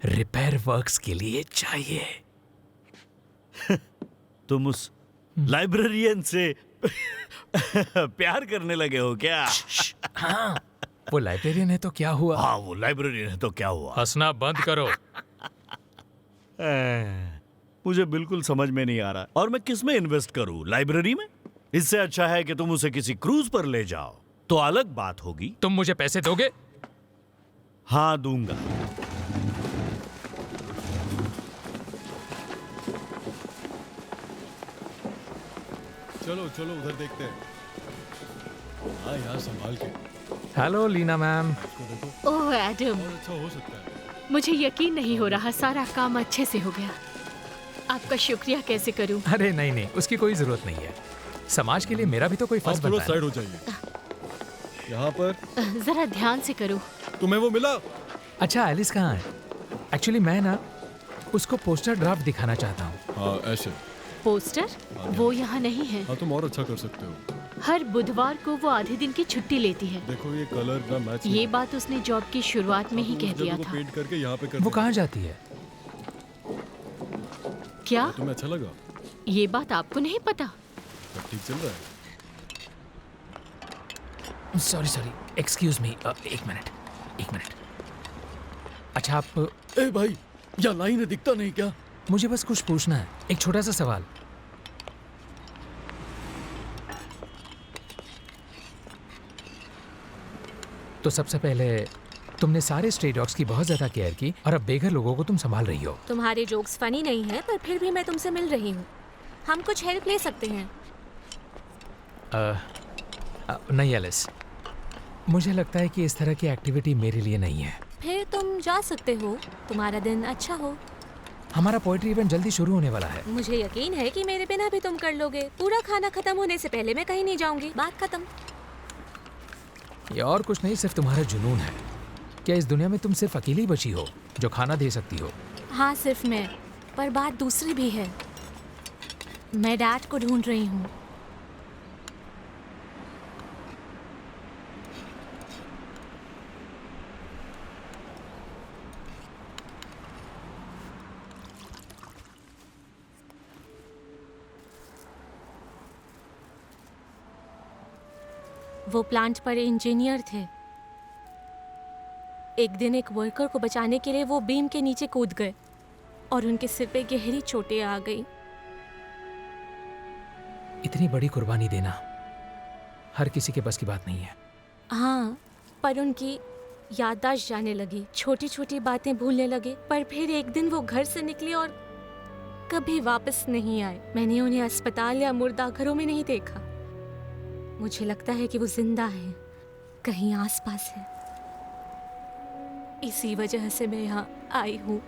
रिपेयर वर्क्स के लिए चाहिए। तुम उस लाइब्रेरियन से प्यार करने लगे हो क्या? हाँ, वो लाइब्रेरियन है तो क्या हुआ? हाँ, वो लाइब्रेरियन है तो क्या हुआ? हंसना बंद करो। मुझे बिल्कुल समझ में नहीं आ रहा। और मैं किस में इन्वेस्ट करूं? लाइब्रेरी में? इससे अच्छा है कि तुम उसे किसी क्रूज पर ले जाओ, तो अलग बात होगी। तुम मुझे पैसे दोगे? हाँ, दूंगा। चलो चलो उधर देखते हैं। हाँ यार, संभाल के। Hello Leena ma'am. Oh Adam, अच्छा हो सकता है। मुझे यकीन नहीं हो रहा सारा काम अच्छे से हो गया। आपका शुक्रिया कैसे करूं? अरे नहीं नहीं, उसकी कोई जरूरत नहीं है। समाज के लिए मेरा भी तो कोई फर्ज बनता है। साइड हो जाइए। यहाँ पर जरा ध्यान से करो। तुम्हें वो मिला? अच्छा, एलिस कहाँ है? एक्चुअली मैं ना उसको पोस्टर ड्राफ्ट दिखाना चाहता हूँ। हाँ, ऐसे पोस्टर? वो यहाँ नहीं है। हाँ, तुम और अच्छा कर सकते हो। हर बुधवार को वो आधे दिन की छुट्टी लेती है। देखो ये कलर ना मैच। ये बात उसने जॉब की शुरुआत में ही कह दिया था। पेंट करके यहाँ पे कर वो कहाँ जाती है? क्या तुम्हें अच्छा लगा? ये बात आपको नहीं पता? ठीक चल रहा है। Sorry, excuse me. एक मिनट। अच्छा, आप ए भाई, यहाँ लाइन है, दिखता नहीं क्या? मुझे बस कुछ पूछना है, एक छोटा सा सवाल। तो सबसे पहले तुमने सारे स्ट्रे डॉग्स की बहुत ज्यादा केयर की और अब बेघर लोगों को तुम संभाल रही हो। तुम्हारे जोक्स फनी नहीं है, पर फिर भी मैं तुमसे मिल रही हूँ। हम कुछ हेल्प ले सकते हैं। नहीं एलिस, मुझे लगता है कि इस तरह की एक्टिविटी मेरे लिए नहीं है। फिर तुम जा सकते हो। तुम्हारा दिन अच्छा हो। हमारा पोएट्री इवेंट जल्दी शुरू होने वाला है। मुझे यकीन है कि मेरे बिना भी तुम कर लोगे। पूरा खाना खत्म होने से पहले मैं कहीं नहीं जाऊंगी। बात खत्म। ये और कुछ नहीं, सिर्फ तुम्हारा जुनून है। क्या इस दुनिया में तुम सिर्फ अकेली बची हो जो खाना दे सकती हो? हाँ, सिर्फ मैं, पर बात दूसरी भी है। मैं डैड को ढूंढ रही हूँ। वो प्लांट पर इंजीनियर थे। एक दिन एक वर्कर को बचाने के लिए वो बीम के नीचे कूद गए और उनके सिर पे गहरी चोटें आ गई। इतनी बड़ी कुर्बानी देना हर किसी के बस की बात नहीं है। हाँ, पर उनकी याददाश्त जाने लगी, छोटी छोटी बातें भूलने लगे। पर फिर एक दिन वो घर से निकले और कभी वापस नहीं आए। मैंने उन्हें अस्पताल या मुर्दाघरों में नहीं देखा। मुझे लगता है कि वो जिंदा है, कहीं आसपास है। इसी वजह से मैं यहाँ आई हूँ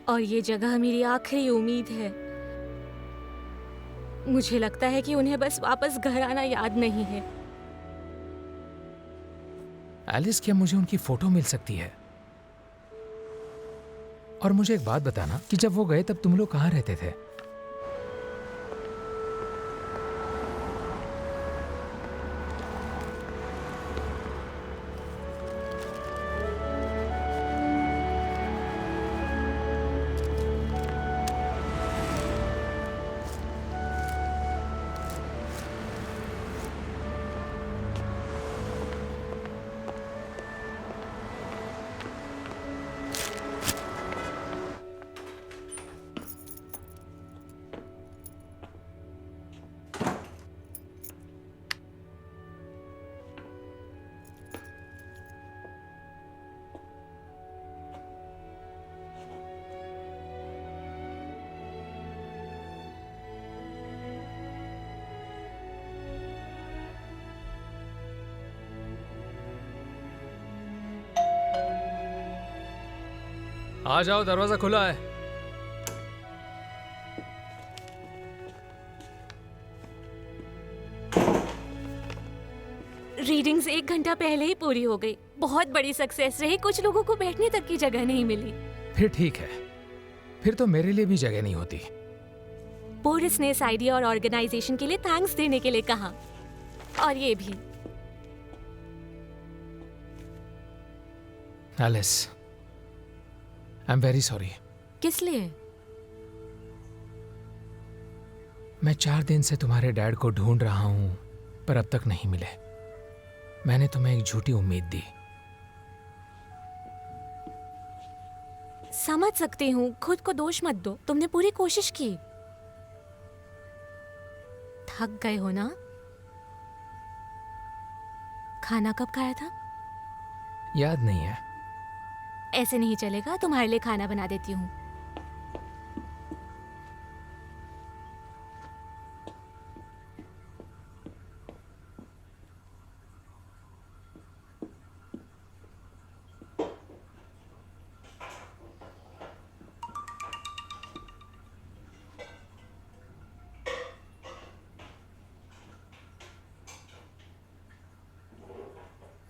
और ये जगह मेरी आखिरी उम्मीद है। मुझे लगता है कि उन्हें बस वापस घर आना याद नहीं है। एलिस, क्या मुझे उनकी फोटो मिल सकती है? और मुझे एक बात बताना कि जब वो गए तब तुम लोग कहाँ रहते थे? आ जाओ, दरवाजा खुला है। रीडिंग्स 1 घंटा पहले ही पूरी हो गई। बहुत बड़ी सक्सेस रही। कुछ लोगों को बैठने तक की जगह नहीं मिली। फिर ठीक है, फिर तो मेरे लिए भी जगह नहीं होती। बोरिस ने इस आइडिया और ऑर्गेनाइजेशन के लिए थैंक्स देने के लिए कहा, और ये भी। Alice, I am very sorry. किस लिए? मैं 4 दिन से तुम्हारे डैड को ढूंढ रहा हूं, पर अब तक नहीं मिले। मैंने तुम्हें एक झूठी उम्मीद दी। समझ सकती हूँ, खुद को दोष मत दो। तुमने पूरी कोशिश की। थक गए हो ना? खाना कब खाया था? याद नहीं है। ऐसे नहीं चलेगा, तुम्हारे लिए खाना बना देती हूँ।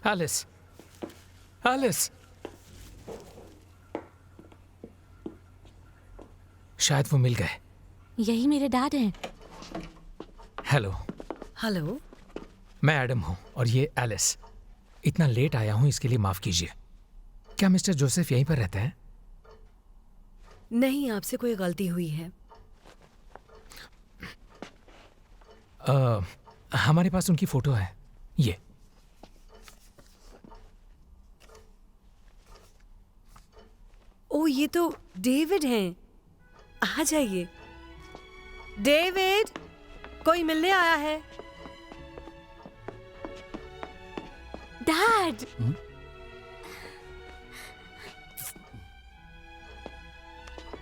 एलिस, एलिस, शायद वो मिल गए। यही मेरे डैड हैं। हेलो। हेलो। मैं एडम हूँ और ये एलिस। इतना लेट आया हूँ इसके लिए माफ कीजिए। क्या मिस्टर जोसेफ यहीं पर रहते हैं? नहीं, आपसे कोई गलती हुई है। हमारे पास उनकी फोटो है, ये। ओ, ये तो डेविड हैं। आ जाइए। डेविड, कोई मिलने आया है। डैड।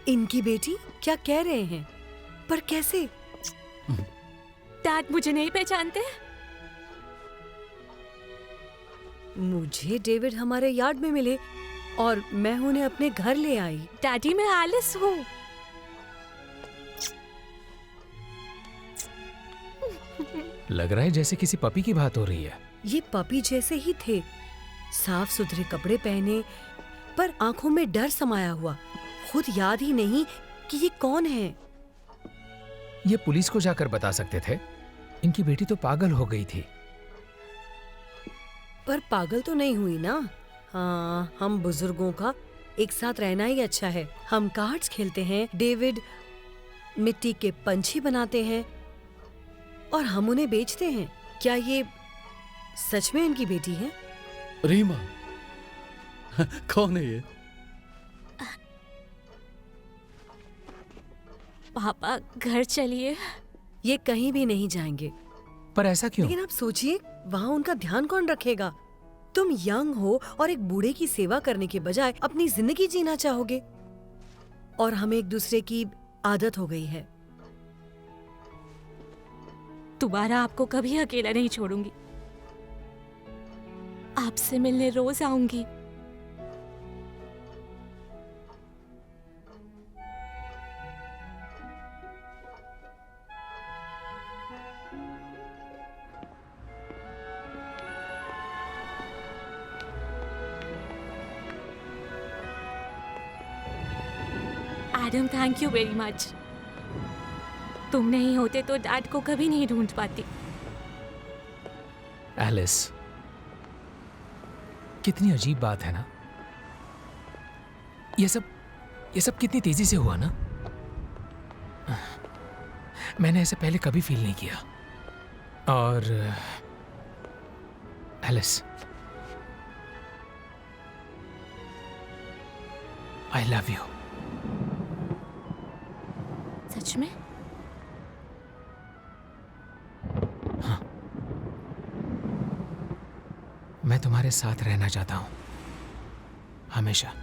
इनकी बेटी क्या कह रहे हैं? पर कैसे? डैड मुझे नहीं पहचानते? मुझे डेविड हमारे यार्ड में मिले और मैं उन्हें अपने घर ले आई। डैडी, मैं एलिस हूँ। लग रहा है जैसे किसी पपी की बात हो रही है। ये पपी जैसे ही थे, साफ सुथरे कपड़े पहने, पर आंखों में डर समाया हुआ। खुद याद ही नहीं कि ये कौन है। ये पुलिस को जाकर बता सकते थे। इनकी बेटी तो पागल हो गई थी। पर पागल तो नहीं हुई ना। हाँ, हम बुजुर्गों का एक साथ रहना ही अच्छा है। हम कार्ड्स खेलते हैं, डेविड मिट्टी के पंछी बनाते हैं और हम उन्हें बेचते हैं। क्या ये सच में इनकी बेटी है? रीमा कौन है ये? पापा घर चलिए। ये कहीं भी नहीं जाएंगे। पर ऐसा क्यों? लेकिन आप सोचिए, वहाँ उनका ध्यान कौन रखेगा? तुम यंग हो और एक बूढ़े की सेवा करने के बजाय अपनी जिंदगी जीना चाहोगे। और हमें एक दूसरे की आदत हो गई है। दोबारा आपको कभी अकेला नहीं छोड़ूंगी। आपसे मिलने रोज आऊंगी। Adam, thank you very much. तुम नहीं होते तो डैड को कभी नहीं ढूंढ पाती। एलिस, कितनी अजीब बात है ना। ये सब कितनी तेजी से हुआ ना। मैंने ऐसे पहले कभी फील नहीं किया। और एलिस, आई लव यू। सच में? हाँ, मैं तुम्हारे साथ रहना चाहता हूं हमेशा।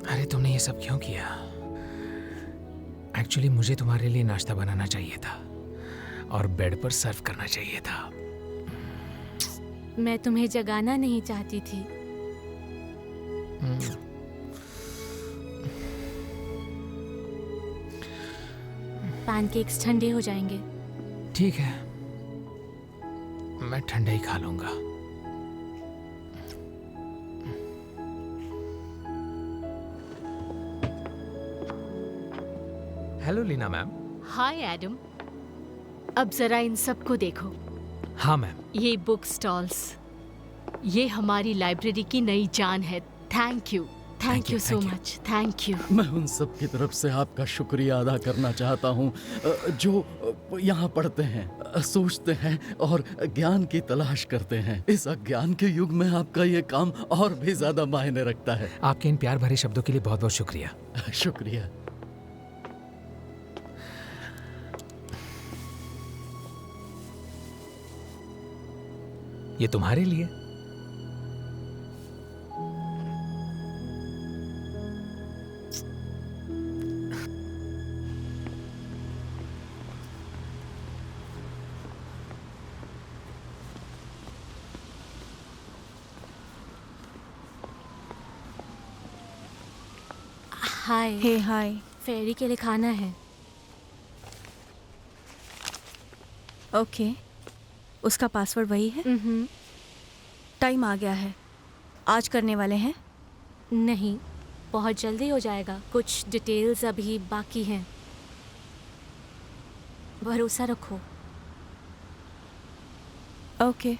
अरे तुमने ये सब क्यों किया? एक्चुअली मुझे तुम्हारे लिए नाश्ता बनाना चाहिए था और बेड पर सर्व करना चाहिए था। मैं तुम्हें जगाना नहीं चाहती थी। पैनकेक्स ठंडे हो जाएंगे। ठीक है, मैं ठंडा ही खा लूंगा। Hello Leena ma'am. Hi Adam. अब जरा इन सबको देखो। हाँ मैम। ये बुक स्टॉल्स, ये हमारी लाइब्रेरी की नई जान है। Thank you so much. Thank you. मैं उन सब की तरफ से आपका शुक्रिया अदा करना चाहता हूँ जो यहाँ पढ़ते हैं, सोचते हैं और ज्ञान की तलाश करते हैं। इस अज्ञान के युग में आपका ये काम और भी ज्यादा मायने रखता है। आपके इन प्यार भरे शब्दों के लिए बहुत बहुत शुक्रिया। शुक्रिया। ये तुम्हारे लिए। हाय। हे हाय। फेरी के लिए खाना है। ओके, उसका पासवर्ड वही है। टाइम आ गया है। आज करने वाले हैं? नहीं, बहुत जल्दी हो जाएगा। कुछ डिटेल्स अभी बाकी हैं। भरोसा रखो। ओके।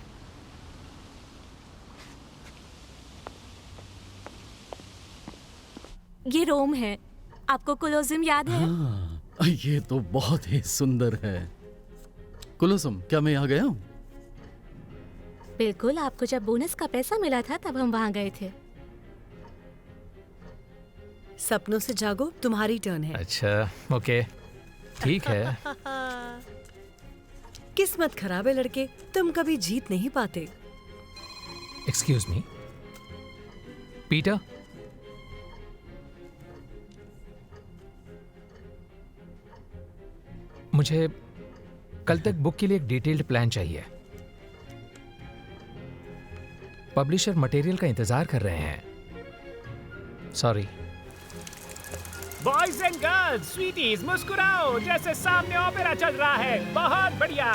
ये रोम है। आपको कोलोसियम याद है? हाँ, ये तो बहुत ही सुंदर है। कोलोसम, क्या मैं यहाँ गया हूँ? बिल्कुल, आपको जब बोनस का पैसा मिला था तब हम वहाँ गए थे। सपनों से जागो, तुम्हारी टर्न है। अच्छा, ओके, ठीक है। किस्मत खराब है लड़के, तुम कभी जीत नहीं पाते। Excuse me, Peter. मुझे कल तक बुक के लिए एक डिटेल्ड प्लान चाहिए। पब्लिशर मटेरियल का इंतजार कर रहे हैं। सॉरी। बॉयज एंड गर्ल्स, स्वीटीज, मुस्कुराओ जैसे सामने ओपेरा चल रहा है। बहुत बढ़िया,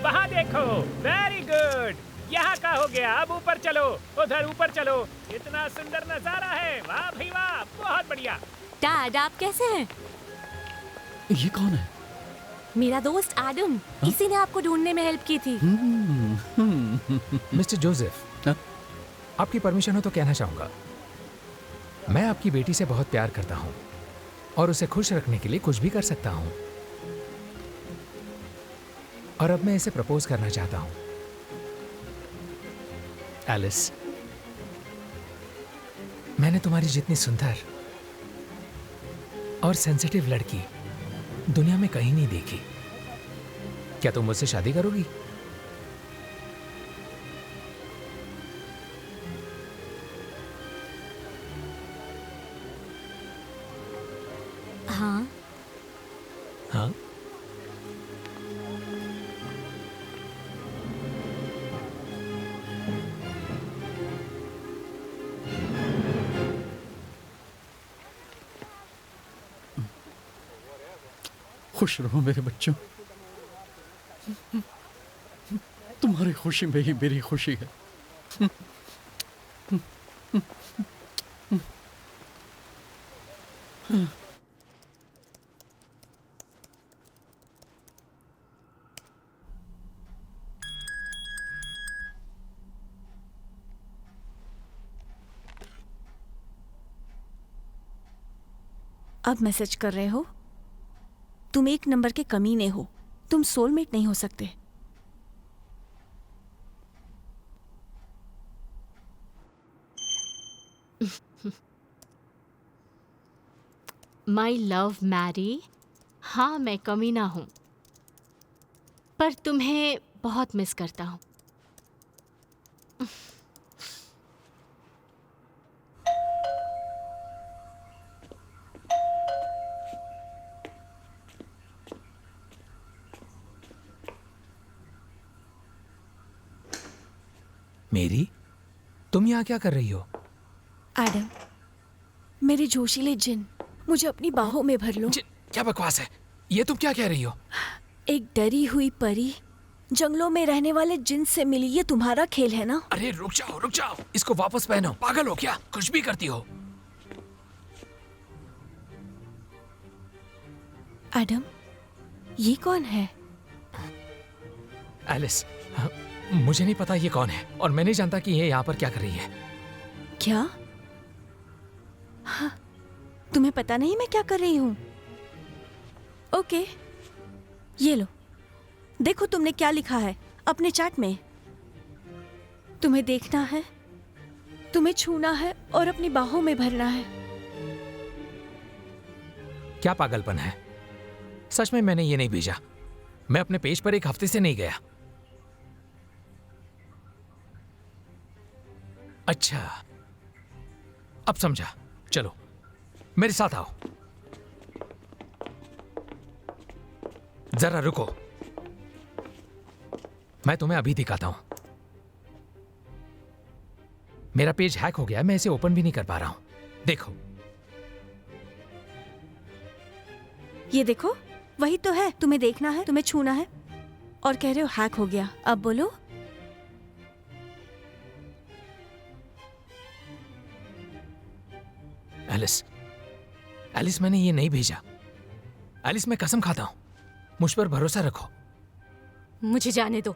वहाँ देखो, वेरी गुड। यहाँ का हो गया, अब ऊपर चलो, उधर ऊपर चलो। इतना सुंदर नजारा है, वाह भाई वाह, बहुत बढ़िया। डैड, आप कैसे हैं? ये कौन है? मेरा दोस्त एडम। इसी ने आपको ढूंढने में हेल्प की थी। मिस्टर जोसेफ, आपकी परमिशन हो तो कहना चाहूंगा, मैं आपकी बेटी से बहुत प्यार करता हूं और उसे खुश रखने के लिए कुछ भी कर सकता हूं। और अब मैं इसे प्रपोज करना चाहता हूं। एलिस, मैंने तुम्हारी जितनी सुंदर और सेंसिटिव लड़की दुनिया में कहीं नहीं देखी। क्या तुम मुझसे शादी करोगी? हाँ। हाँ? खुश रहो मेरे बच्चों, तुम्हारी खुशी में ही मेरी खुशी है। अब मैसेज कर रहे हो? तुम एक नंबर के कमीने हो। तुम सोलमेट नहीं हो सकते। माई लव मैरी, हाँ मैं कमीना हूँ, पर तुम्हें बहुत मिस करता हूँ। मेरी, तुम यहाँ क्या कर रही हो? एडम, मेरे जोशीले जिन, मुझे अपनी बाहों में भर लो। क्या बकवास है ये? तुम क्या कह रही हो? एक डरी हुई परी जंगलों में रहने वाले जिन से मिली। ये तुम्हारा खेल है ना? अरे रुक जाओ, इसको वापस पहनो। पागल हो क्या? कुछ भी करती हो। एडम, ये कौन है? एलिस, मुझे नहीं पता ये कौन है और मैं नहीं जानता कि ये यहाँ पर क्या कर रही है। क्या? हाँ, तुम्हें पता नहीं मैं क्या कर रही हूँ? ओके, ये लो, देखो तुमने क्या लिखा है अपने चैट में। तुम्हें देखना है, तुम्हें छूना है और अपनी बाहों में भरना है। क्या पागलपन है? सच में मैंने ये नहीं भेजा। मैं अपने पेज पर एक हफ्ते से नहीं गया। अच्छा, अब समझा। चलो मेरे साथ आओ। जरा रुको, मैं तुम्हें अभी दिखाता हूं। मेरा पेज हैक हो गया है, मैं इसे ओपन भी नहीं कर पा रहा हूं। देखो, ये देखो, वही तो है। तुम्हें देखना है, तुम्हें छूना है और कह रहे हो हैक हो गया। अब बोलो। एलिस, एलिस मैंने ये नहीं भेजा। एलिस मैं कसम खाता हूं, मुझ पर भरोसा रखो। मुझे जाने दो।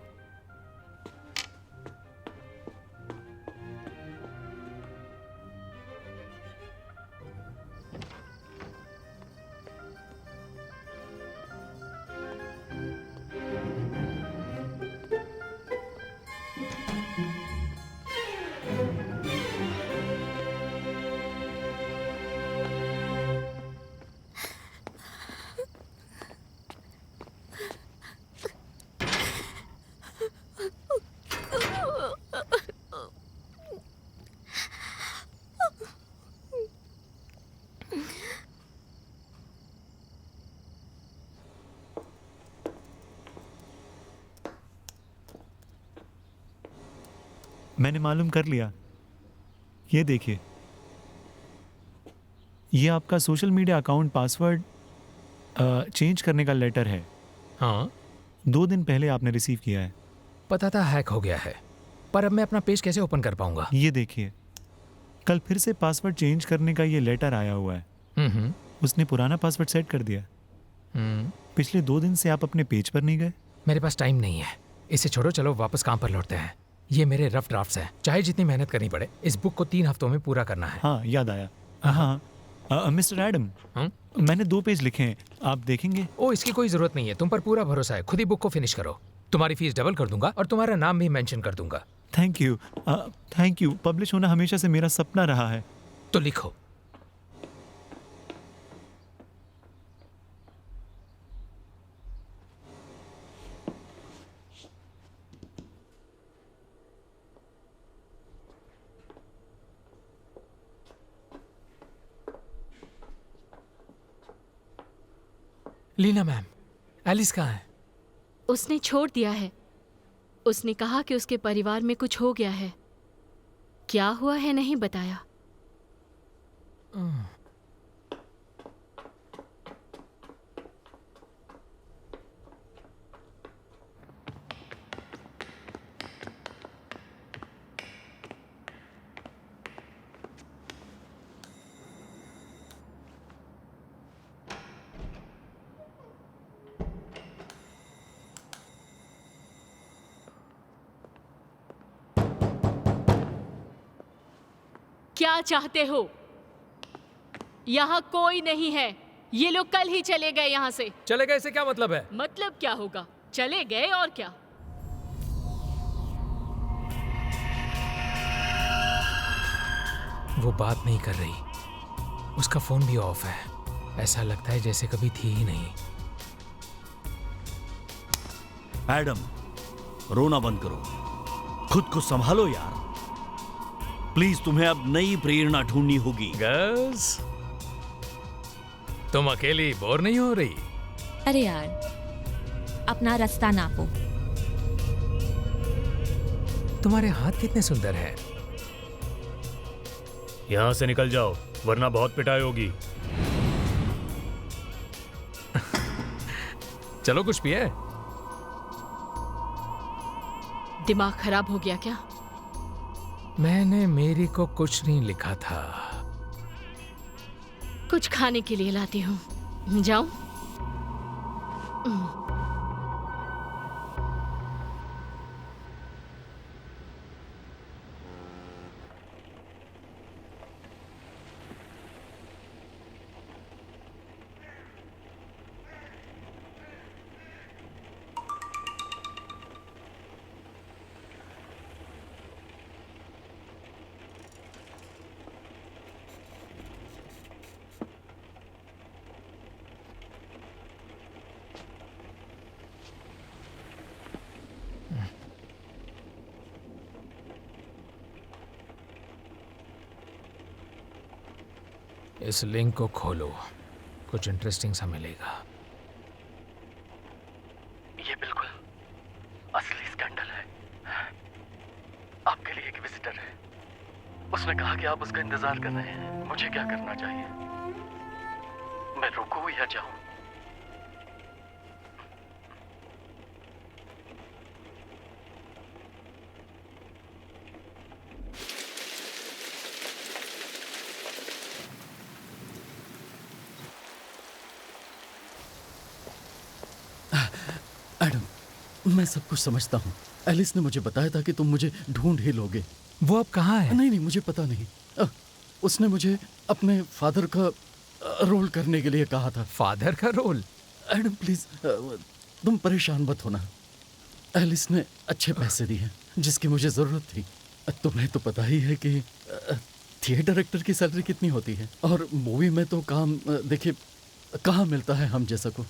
मैंने मालूम कर लिया। ये देखिए, ये आपका social media account password change करने का लेटर है। हाँ, 2 दिन पहले आपने रिसीव किया है। पता था हैक हो गया है, पर अब मैं अपना पेज कैसे ओपन कर पाऊंगा? ये देखिए, कल फिर से पासवर्ड चेंज करने का ये लेटर आया हुआ है। उसने पुराना पासवर्ड सेट कर दिया। पिछले 2 दिन से आप अपने पेज पर नहीं गए। मेरे पास टाइम नहीं है, इसे छोड़ो, चलो वापस काम पर लौटते हैं। ये मेरे रफ ड्राफ्ट्स हैं, चाहे जितनी मेहनत करनी पड़े, इस बुक को 3 हफ्तों में पूरा करना है। हाँ, याद आया। हाँ, मिस्टर एडम, मैंने 2 पेज लिखे हैं, आप देखेंगे? ओ, इसकी कोई जरूरत नहीं है, तुम पर पूरा भरोसा है। खुद ही बुक को फिनिश करो। तुम्हारी फीस डबल कर दूंगा और तुम्हारा नाम भी मेंशन कर दूंगा। Thank you, thank you. Publish होना हमेशा से मेरा सपना रहा है। तो लिखो। लीना मैम, एलिस कहाँ है? उसने छोड़ दिया है। उसने कहा कि उसके परिवार में कुछ हो गया है। क्या हुआ है नहीं बताया। क्या चाहते हो? यहाँ कोई नहीं है। ये लोग कल ही चले गए यहाँ से। चले गए से क्या मतलब है? मतलब क्या होगा, चले गए और क्या। वो बात नहीं कर रही, उसका फोन भी ऑफ है। ऐसा लगता है जैसे कभी थी ही नहीं। एडम, रोना बंद करो, खुद को संभालो यार। प्लीज, तुम्हें अब नई प्रेरणा ढूंढनी होगी। गर्ल्स, तुम अकेली बोर नहीं हो रही? अरे यार, अपना रास्ता नापो। तुम्हारे हाथ कितने सुंदर हैं। यहाँ से निकल जाओ, वरना बहुत पिटाई होगी। चलो कुछ पिए। दिमाग खराब हो गया क्या? मैंने मेरी को कुछ नहीं लिखा था। कुछ खाने के लिए लाती हूँ, जाऊं? इस लिंक को खोलो, कुछ इंटरेस्टिंग सा मिलेगा। ये बिल्कुल असली स्कैंडल है। आपके लिए एक विजिटर है। उसने कहा कि आप उसका इंतजार कर रहे हैं। मुझे क्या करना चाहिए? मैं रुकूं या जाऊं? मैं सब कुछ समझता हूँ। एलिस ने मुझे बताया था कि तुम मुझे ढूंढ ही लोगे। वो अब कहाँ है? नहीं, मुझे पता नहीं। उसने मुझे अपने फादर का रोल करने के लिए कहा था। फादर का रोल? एडम प्लीज, तुम परेशान मत होना। एलिस ने अच्छे पैसे दिए जिसकी मुझे जरूरत थी। तुम्हें तो पता ही है कि थिएटर एक्टर की सैलरी कितनी होती है, और मूवी में तो काम देखिए कहाँ मिलता है हम जैसा को।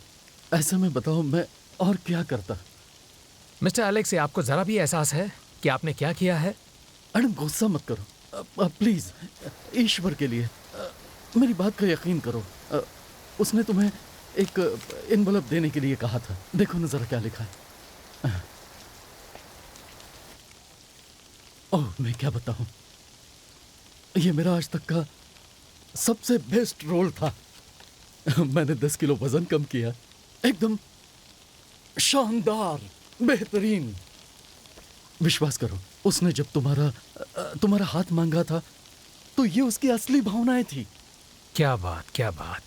ऐसे में बताओ मैं और क्या करता। मिस्टर एलेक्स, आपको जरा भी एहसास है कि आपने क्या किया है? एडम गुस्सा मत करो प्लीज, ईश्वर के लिए मेरी बात का यकीन करो। उसने तुम्हें एक एनवलप देने के लिए कहा था। देखो न जरा क्या लिखा है। ओह, मैं क्या बताऊं, ये मेरा आज तक का सबसे बेस्ट रोल था। मैंने 10 किलो वजन कम किया, एकदम शानदार, बेहतरीन। विश्वास करो, उसने जब तुम्हारा हाथ मांगा था तो ये उसकी असली भावनाएं थी। क्या बात, क्या बात।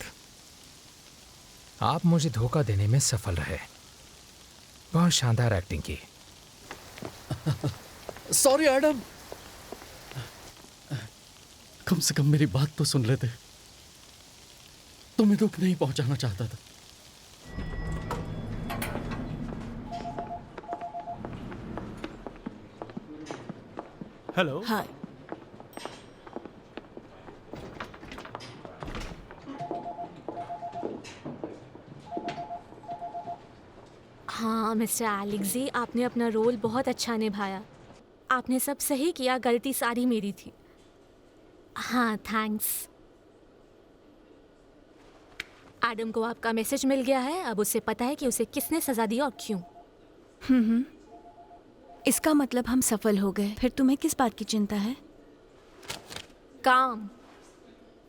आप मुझे धोखा देने में सफल रहे। बहुत शानदार एक्टिंग की। सॉरी एडम, कम से कम मेरी बात तो सुन लेते। तुम्हें दुख नहीं पहुंचाना चाहता था। हेलो। हाय। हाँ मिस्टर एलेक्स जी, आपने अपना रोल बहुत अच्छा निभाया। आपने सब सही किया, गलती सारी मेरी थी। हाँ, थैंक्स। एडम को आपका मैसेज मिल गया है। अब उसे पता है कि उसे किसने सजा दी और क्यों। इसका मतलब हम सफल हो गए। फिर तुम्हें किस बात की चिंता है? काम।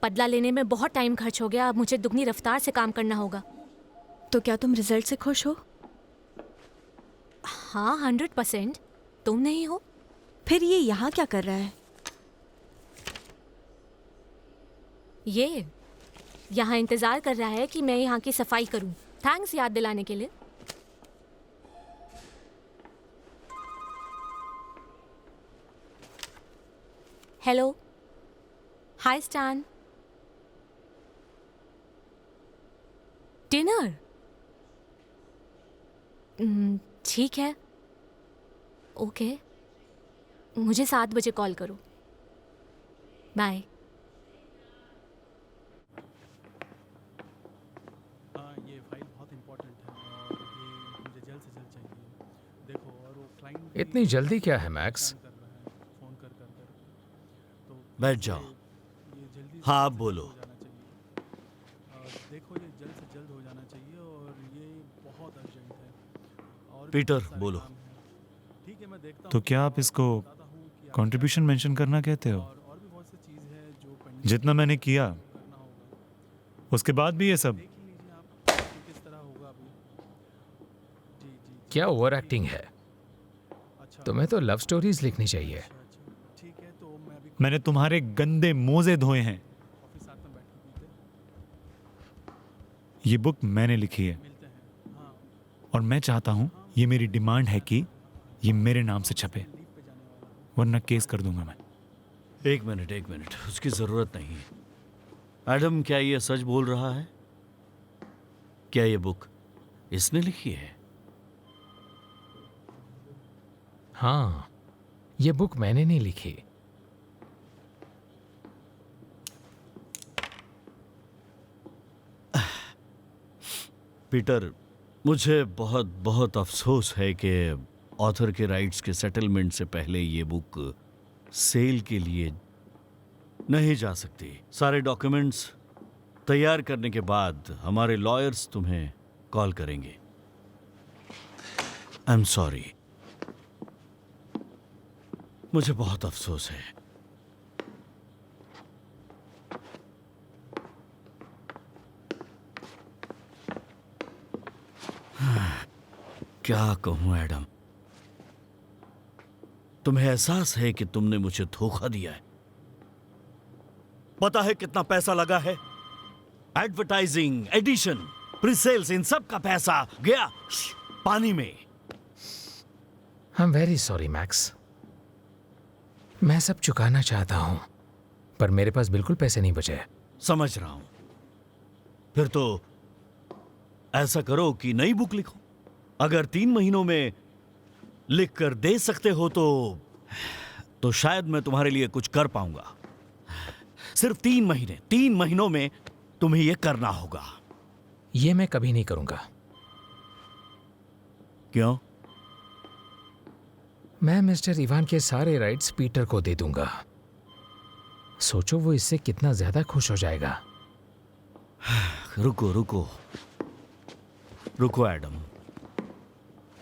बदला लेने में बहुत टाइम खर्च हो गया। अब मुझे दुगनी रफ्तार से काम करना होगा। तो क्या तुम रिजल्ट से खुश हो? हाँ, 100%। तुम नहीं हो? फिर ये यहाँ क्या कर रहा है? ये यहाँ इंतजार कर रहा है कि मैं यहाँ की सफाई करूं। थैंक्स याद दिलाने के लिए। हेलो, हाय स्टैन। डिनर? ठीक है, ओके। मुझे 7 बजे कॉल करो। बाय। ये फाइल बहुत इम्पोर्टेंट है और ये मुझे जल्द से जल्द चाहिए। देखो, और वो क्लाइंट इतनी जल्दी क्या है मैक्स? फोन कर तो बैठ जाओ। हाँ, आप बोलो। देखो, ये जल्द से जल्द हो जाना चाहिए और ये बहुत अर्जेंट है। और पीटर, बोलो। ठीक है, मैं देखता हूँ। तो क्या आप इसको कंट्रीब्यूशन मेंशन करना कहते हो? जितना मैंने किया उसके बाद भी ये सब? क्या ओवर एक्टिंग है? तुम्हें तो लव स्टोरीज लिखनी चाहिए। मैंने तुम्हारे गंदे मोजे धोए हैं। ये बुक मैंने लिखी है और मैं चाहता हूं, ये मेरी डिमांड है कि ये मेरे नाम से छपे, वरना केस कर दूंगा मैं। एक मिनट, उसकी जरूरत नहीं है। एडम, क्या ये सच बोल रहा है? क्या ये बुक इसने लिखी है? हाँ, ये बुक मैंने नहीं लिखी। पीटर, मुझे बहुत बहुत अफसोस है कि ऑथर के राइट्स के सेटलमेंट से पहले ये बुक सेल के लिए नहीं जा सकती। सारे डॉक्यूमेंट्स तैयार करने के बाद हमारे लॉयर्स तुम्हें कॉल करेंगे। आई एम सॉरी, मुझे बहुत अफसोस है। क्या कहूं एडम, तुम्हें एहसास है कि तुमने मुझे धोखा दिया है? पता है कितना पैसा लगा है? एडवर्टाइजिंग, एडिशन, प्रीसेल्स, इन सब का पैसा गया पानी में। आई एम वेरी सॉरी मैक्स। मैं सब चुकाना चाहता हूं, पर मेरे पास बिल्कुल पैसे नहीं बचे। समझ रहा हूं। फिर तो ऐसा करो कि नई बुक लिखो। अगर 3 महीनों में लिख कर दे सकते हो तो शायद मैं तुम्हारे लिए कुछ कर पाऊंगा। सिर्फ 3 महीनों में तुम्हें यह करना होगा। ये मैं कभी नहीं करूंगा। क्यों? मैं मिस्टर इवान के सारे राइट्स पीटर को दे दूंगा। सोचो वो इससे कितना ज्यादा खुश हो जाएगा। रुको रुको रुको एडम,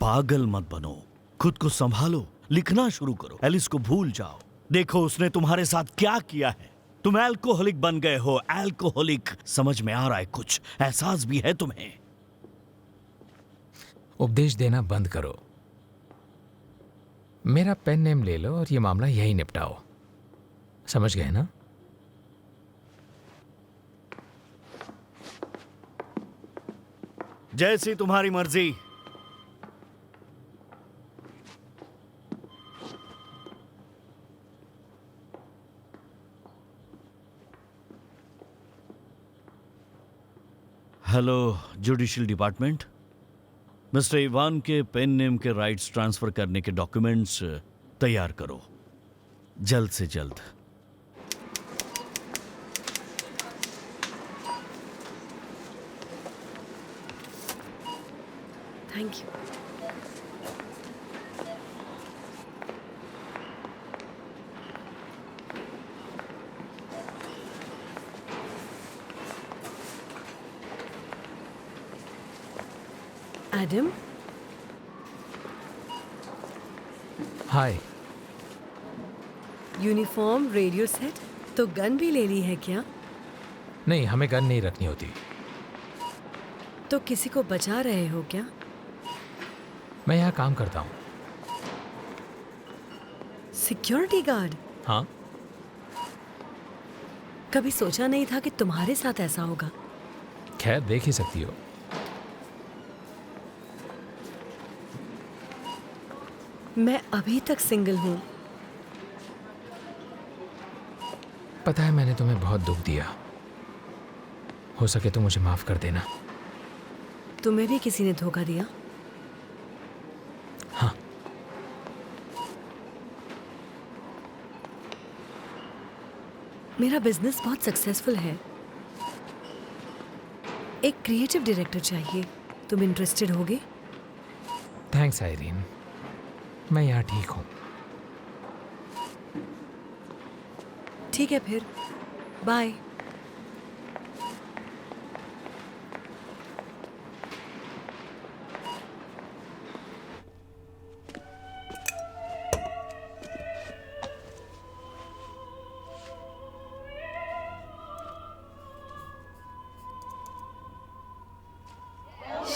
पागल मत बनो, खुद को संभालो, लिखना शुरू करो। एलिस को भूल जाओ। देखो उसने तुम्हारे साथ क्या किया है। तुम अल्कोहलिक बन गए हो। अल्कोहलिक। समझ में आ रहा है? कुछ एहसास भी है तुम्हें? उपदेश देना बंद करो। मेरा पेन नेम ले लो और ये मामला यही निपटाओ। समझ गए ना? जैसी तुम्हारी मर्जी। Hello judicial department. Mister Ivan के पेन नेम के राइट्स ट्रांसफर करने के डॉक्यूमेंट्स तैयार करो, जल्द से जल्द। Thank you. Adam, hi. Uniform, radio set, तो गन भी ले ली है क्या? नहीं, हमें गन नहीं रखनी होती। तो किसी को बचा रहे हो क्या? मैं यहाँ काम करता हूँ। Security guard? हाँ। कभी सोचा नहीं था कि तुम्हारे साथ ऐसा होगा। खैर, देख ही सकती हो। मैं अभी तक सिंगल हूँ। पता है मैंने तुम्हें बहुत दुख दिया। हो सके तो मुझे माफ कर देना। तुम्हें भी किसी ने धोखा दिया? हाँ। मेरा बिजनेस बहुत सक्सेसफुल है। एक क्रिएटिव डायरेक्टर चाहिए। तुम इंटरेस्टेड होगे? थैंक्स आयरीन, मैं यहाँ ठीक हूँ। ठीक है फिर, बाय।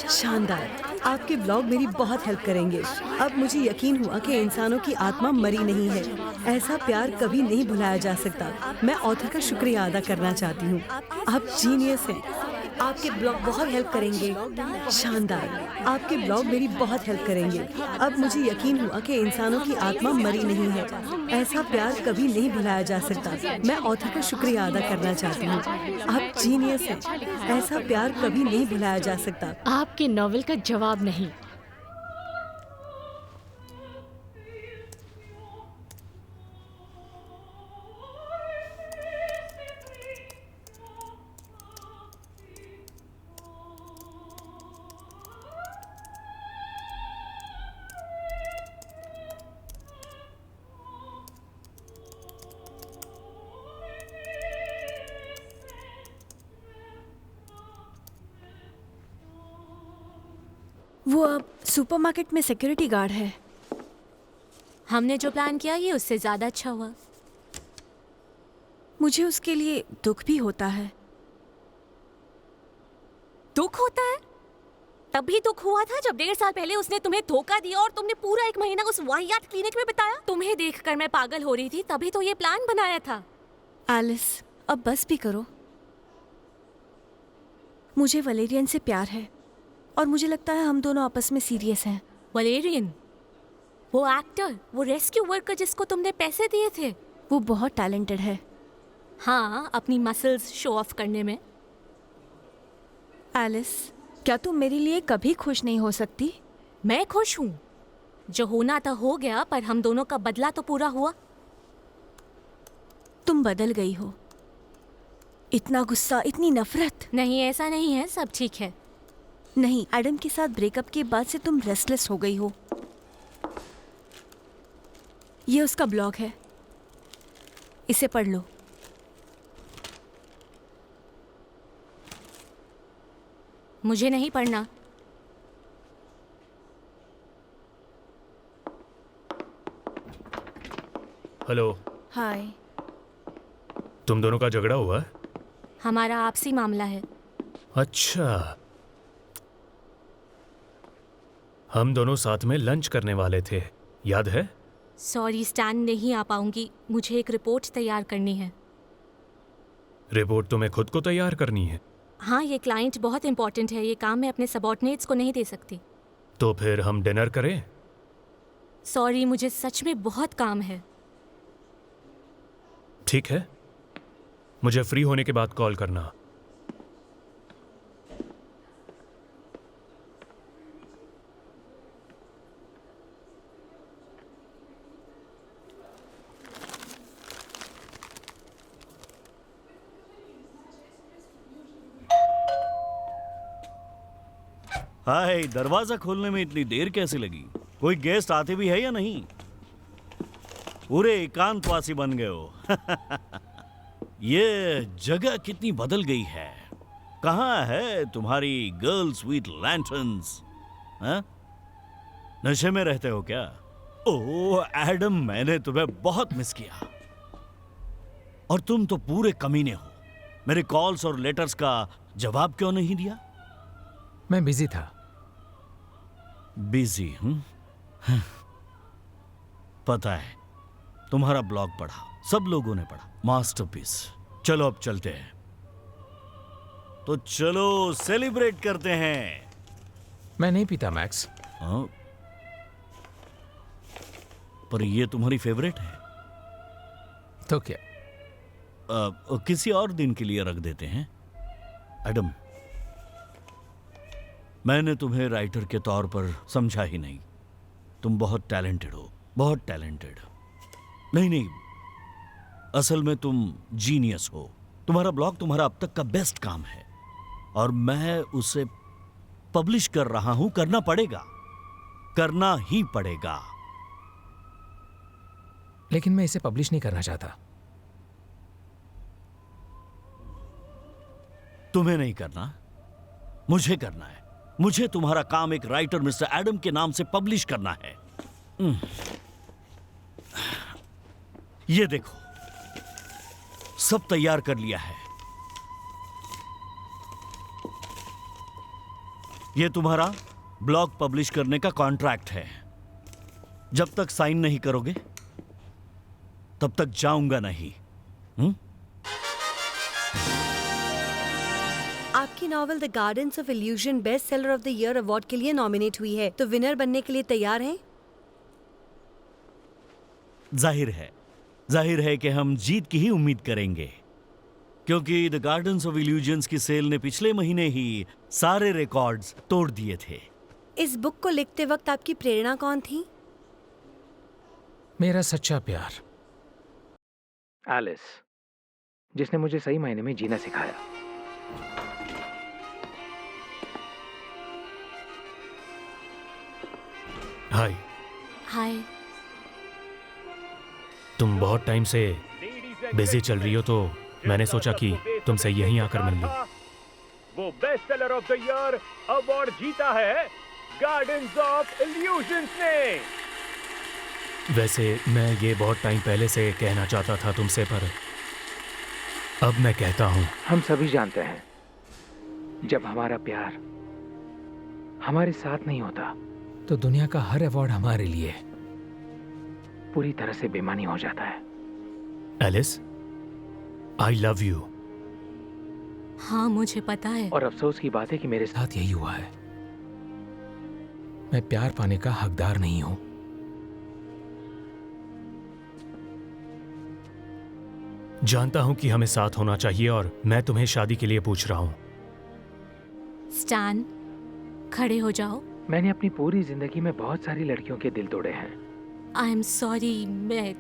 शानदार। आपके ब्लॉग मेरी बहुत हेल्प करेंगे। अब मुझे यकीन हुआ कि इंसानों की आत्मा मरी नहीं है। ऐसा प्यार कभी नहीं भुलाया जा सकता। मैं ऑथर का शुक्रिया अदा करना चाहती हूँ। आप जीनियस हैं। आपके ब्लॉग बहुत हेल्प करेंगे। शानदार। आपके ब्लॉग मेरी बहुत हेल्प करेंगे। अब मुझे यकीन हुआ कि इंसानों की आत्मा मरी नहीं है। ऐसा प्यार कभी नहीं भुलाया जा सकता। मैं ऑथर का शुक्रिया अदा करना चाहती हूँ। आप जीनियस हैं। ऐसा प्यार कभी नहीं भुलाया जा सकता। आपके नॉवेल का जवाब नहीं। वो अब सुपरमार्केट में सिक्योरिटी गार्ड है। हमने जो प्लान किया ये उससे ज्यादा अच्छा हुआ। मुझे उसके लिए दुख भी होता है। दुख होता है? तभी दुख हुआ था जब 1.5 साल पहले उसने तुम्हें धोखा दिया और तुमने पूरा 1 महीना उस वाहियात क्लिनिक में बिताया। तुम्हें देखकर मैं पागल हो रही थी, तभी तो ये प्लान बनाया था। एलिस, अब बस भी करो। मुझे वलेरियन से प्यार है और मुझे लगता है हम दोनों आपस में सीरियस हैं। वलेरियन? वो एक्टर, वो रेस्क्यू वर्कर जिसको तुमने पैसे दिए थे। वो बहुत टैलेंटेड है। हाँ, अपनी मसल्स शो ऑफ करने में। एलिस, क्या तुम मेरे लिए कभी खुश नहीं हो सकती? मैं खुश हूँ। जो होना था हो गया, पर हम दोनों का बदला तो पूरा हुआ। तुम बदल गई हो। इतना गुस्सा, इतनी नफरत। नहीं, ऐसा नहीं है, सब ठीक है। नहीं, एडम के साथ ब्रेकअप के बाद से तुम रेस्टलेस हो गई हो। ये उसका ब्लॉग है, इसे पढ़ लो। मुझे नहीं पढ़ना। हेलो। हाय। तुम दोनों का झगड़ा हुआ है? हमारा आपसी मामला है। अच्छा। हम दोनों साथ में लंच करने वाले थे, याद है? सॉरी स्टैन, नहीं आ पाऊंगी। मुझे एक रिपोर्ट तैयार करनी है। रिपोर्ट तुम्हें खुद को तैयार करनी है? हाँ, ये क्लाइंट बहुत इंपॉर्टेंट है। ये काम मैं अपने सबॉर्डिनेट्स को नहीं दे सकती। तो फिर हम डिनर करें? सॉरी, मुझे सच में बहुत काम है। ठीक है, मुझे फ्री होने के बाद कॉल करना। हाय, दरवाजा खोलने में इतनी देर कैसे लगी? कोई गेस्ट आते भी है या नहीं? पूरे एकांतवासी बन गए हो। ये जगह कितनी बदल गई है। कहाँ है तुम्हारी गर्ल स्वीट लैंटर्न्स? नशे में रहते हो क्या? ओह एडम, मैंने तुम्हें बहुत मिस किया। और तुम तो पूरे कमीने हो। मेरे कॉल्स और लेटर्स का जवाब क्यों नहीं दिया? मैं बिजी था। बिजी? पता है, तुम्हारा ब्लॉग पढ़ा, सब लोगों ने पढ़ा। मास्टरपीस। चलो अब चलते हैं। तो चलो सेलिब्रेट करते हैं। मैं नहीं पीता मैक्स। हाँ? पर ये तुम्हारी फेवरेट है। तो क्या? किसी और दिन के लिए रख देते हैं। एडम, मैंने तुम्हें राइटर के तौर पर समझा ही नहीं। तुम बहुत टैलेंटेड हो, बहुत टैलेंटेड। नहीं, असल में तुम जीनियस हो। तुम्हारा ब्लॉग तुम्हारा अब तक का बेस्ट काम है और मैं उसे पब्लिश कर रहा हूं। करना पड़ेगा, करना ही पड़ेगा। लेकिन मैं इसे पब्लिश नहीं करना चाहता। तुम्हें नहीं करना, मुझे करना है। मुझे तुम्हारा काम एक राइटर मिस्टर एडम के नाम से पब्लिश करना है। ये देखो, सब तैयार कर लिया है। ये तुम्हारा ब्लॉग पब्लिश करने का कॉन्ट्रैक्ट है। जब तक साइन नहीं करोगे तब तक जाऊंगा नहीं। आपकी novel the gardens of illusion best seller of the year award के लिए नॉमिनेट हुई है, तो विनर बनने के लिए तैयार हैं? जाहिर है कि हम जीत की ही उम्मीद करेंगे, क्योंकि द गार्डन्स ऑफ इल्यूजन्स की सेल ने पिछले महीने ही सारे रिकॉर्ड्स तोड़ दिए थे। इस बुक को लिखते वक्त आपकी प्रेरणा कौन थी? मेरा सच्चा प्यार, एलिस, जिसने मुझे सही मायने में जीना सिखाया। हाय। हाय। तुम बहुत टाइम से बिजी चल रही हो, तो मैंने सोचा कि तुमसे यहीं आकर मिल लूं। वो best seller of the year award जीता है गार्डन्स ऑफ इल्यूजन्स ने। वैसे मैं ये बहुत टाइम पहले से कहना चाहता था तुमसे, पर अब मैं कहता हूँ। हम सभी जानते हैं, जब हमारा प्यार हमारे साथ नहीं होता तो दुनिया का हर अवार्ड हमारे लिए पूरी तरह से बेमानी हो जाता है। Alice, I love you. हाँ, मुझे पता है। और अफसोस की बात है कि मेरे साथ यही हुआ है। मैं प्यार पाने का हकदार नहीं हूं। जानता हूं कि हमें साथ होना चाहिए और मैं तुम्हें शादी के लिए पूछ रहा हूं। स्टैन, खड़े हो जाओ। मैंने अपनी पूरी जिंदगी में बहुत सारी लड़कियों के दिल तोड़े हैं आई एम सॉरी, मैं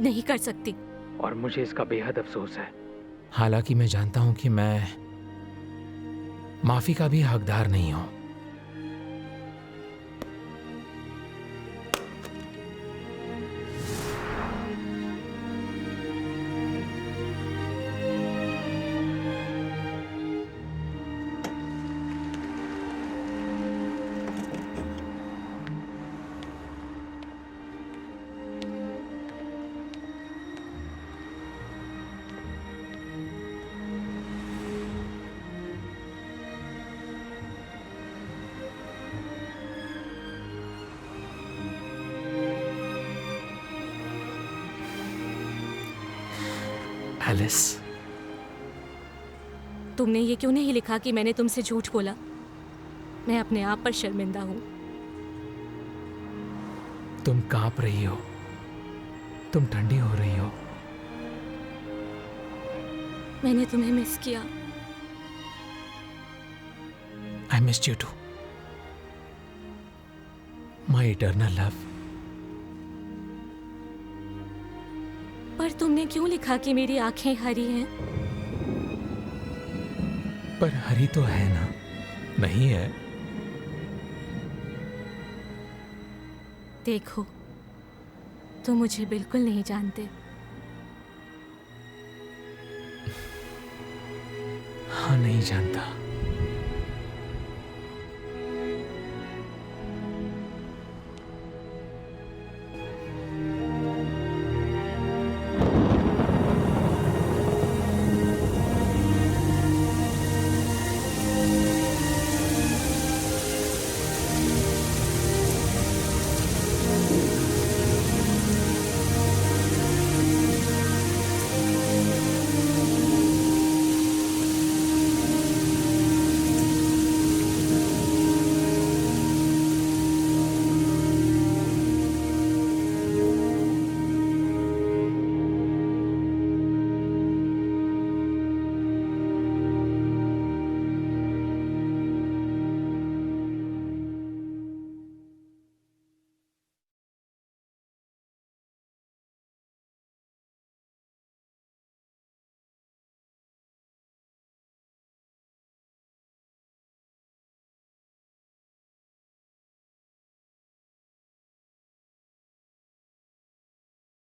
नहीं कर सकती। और मुझे इसका बेहद अफसोस है। हालांकि मैं जानता हूं कि मैं माफी का भी हकदार नहीं हूं। एलिस, तुमने ये क्यों नहीं लिखा कि मैंने तुमसे झूठ बोला? मैं अपने आप पर शर्मिंदा हूँ। तुम कांप रही हो, तुम ठंडी हो रही हो। मैंने तुम्हें मिस किया। I missed you too, my eternal love. पर तुमने क्यों लिखा कि मेरी आंखें हरी हैं? पर हरी तो है ना, नहीं है? देखो, तुम मुझे बिल्कुल नहीं जानते। हाँ, नहीं जानता।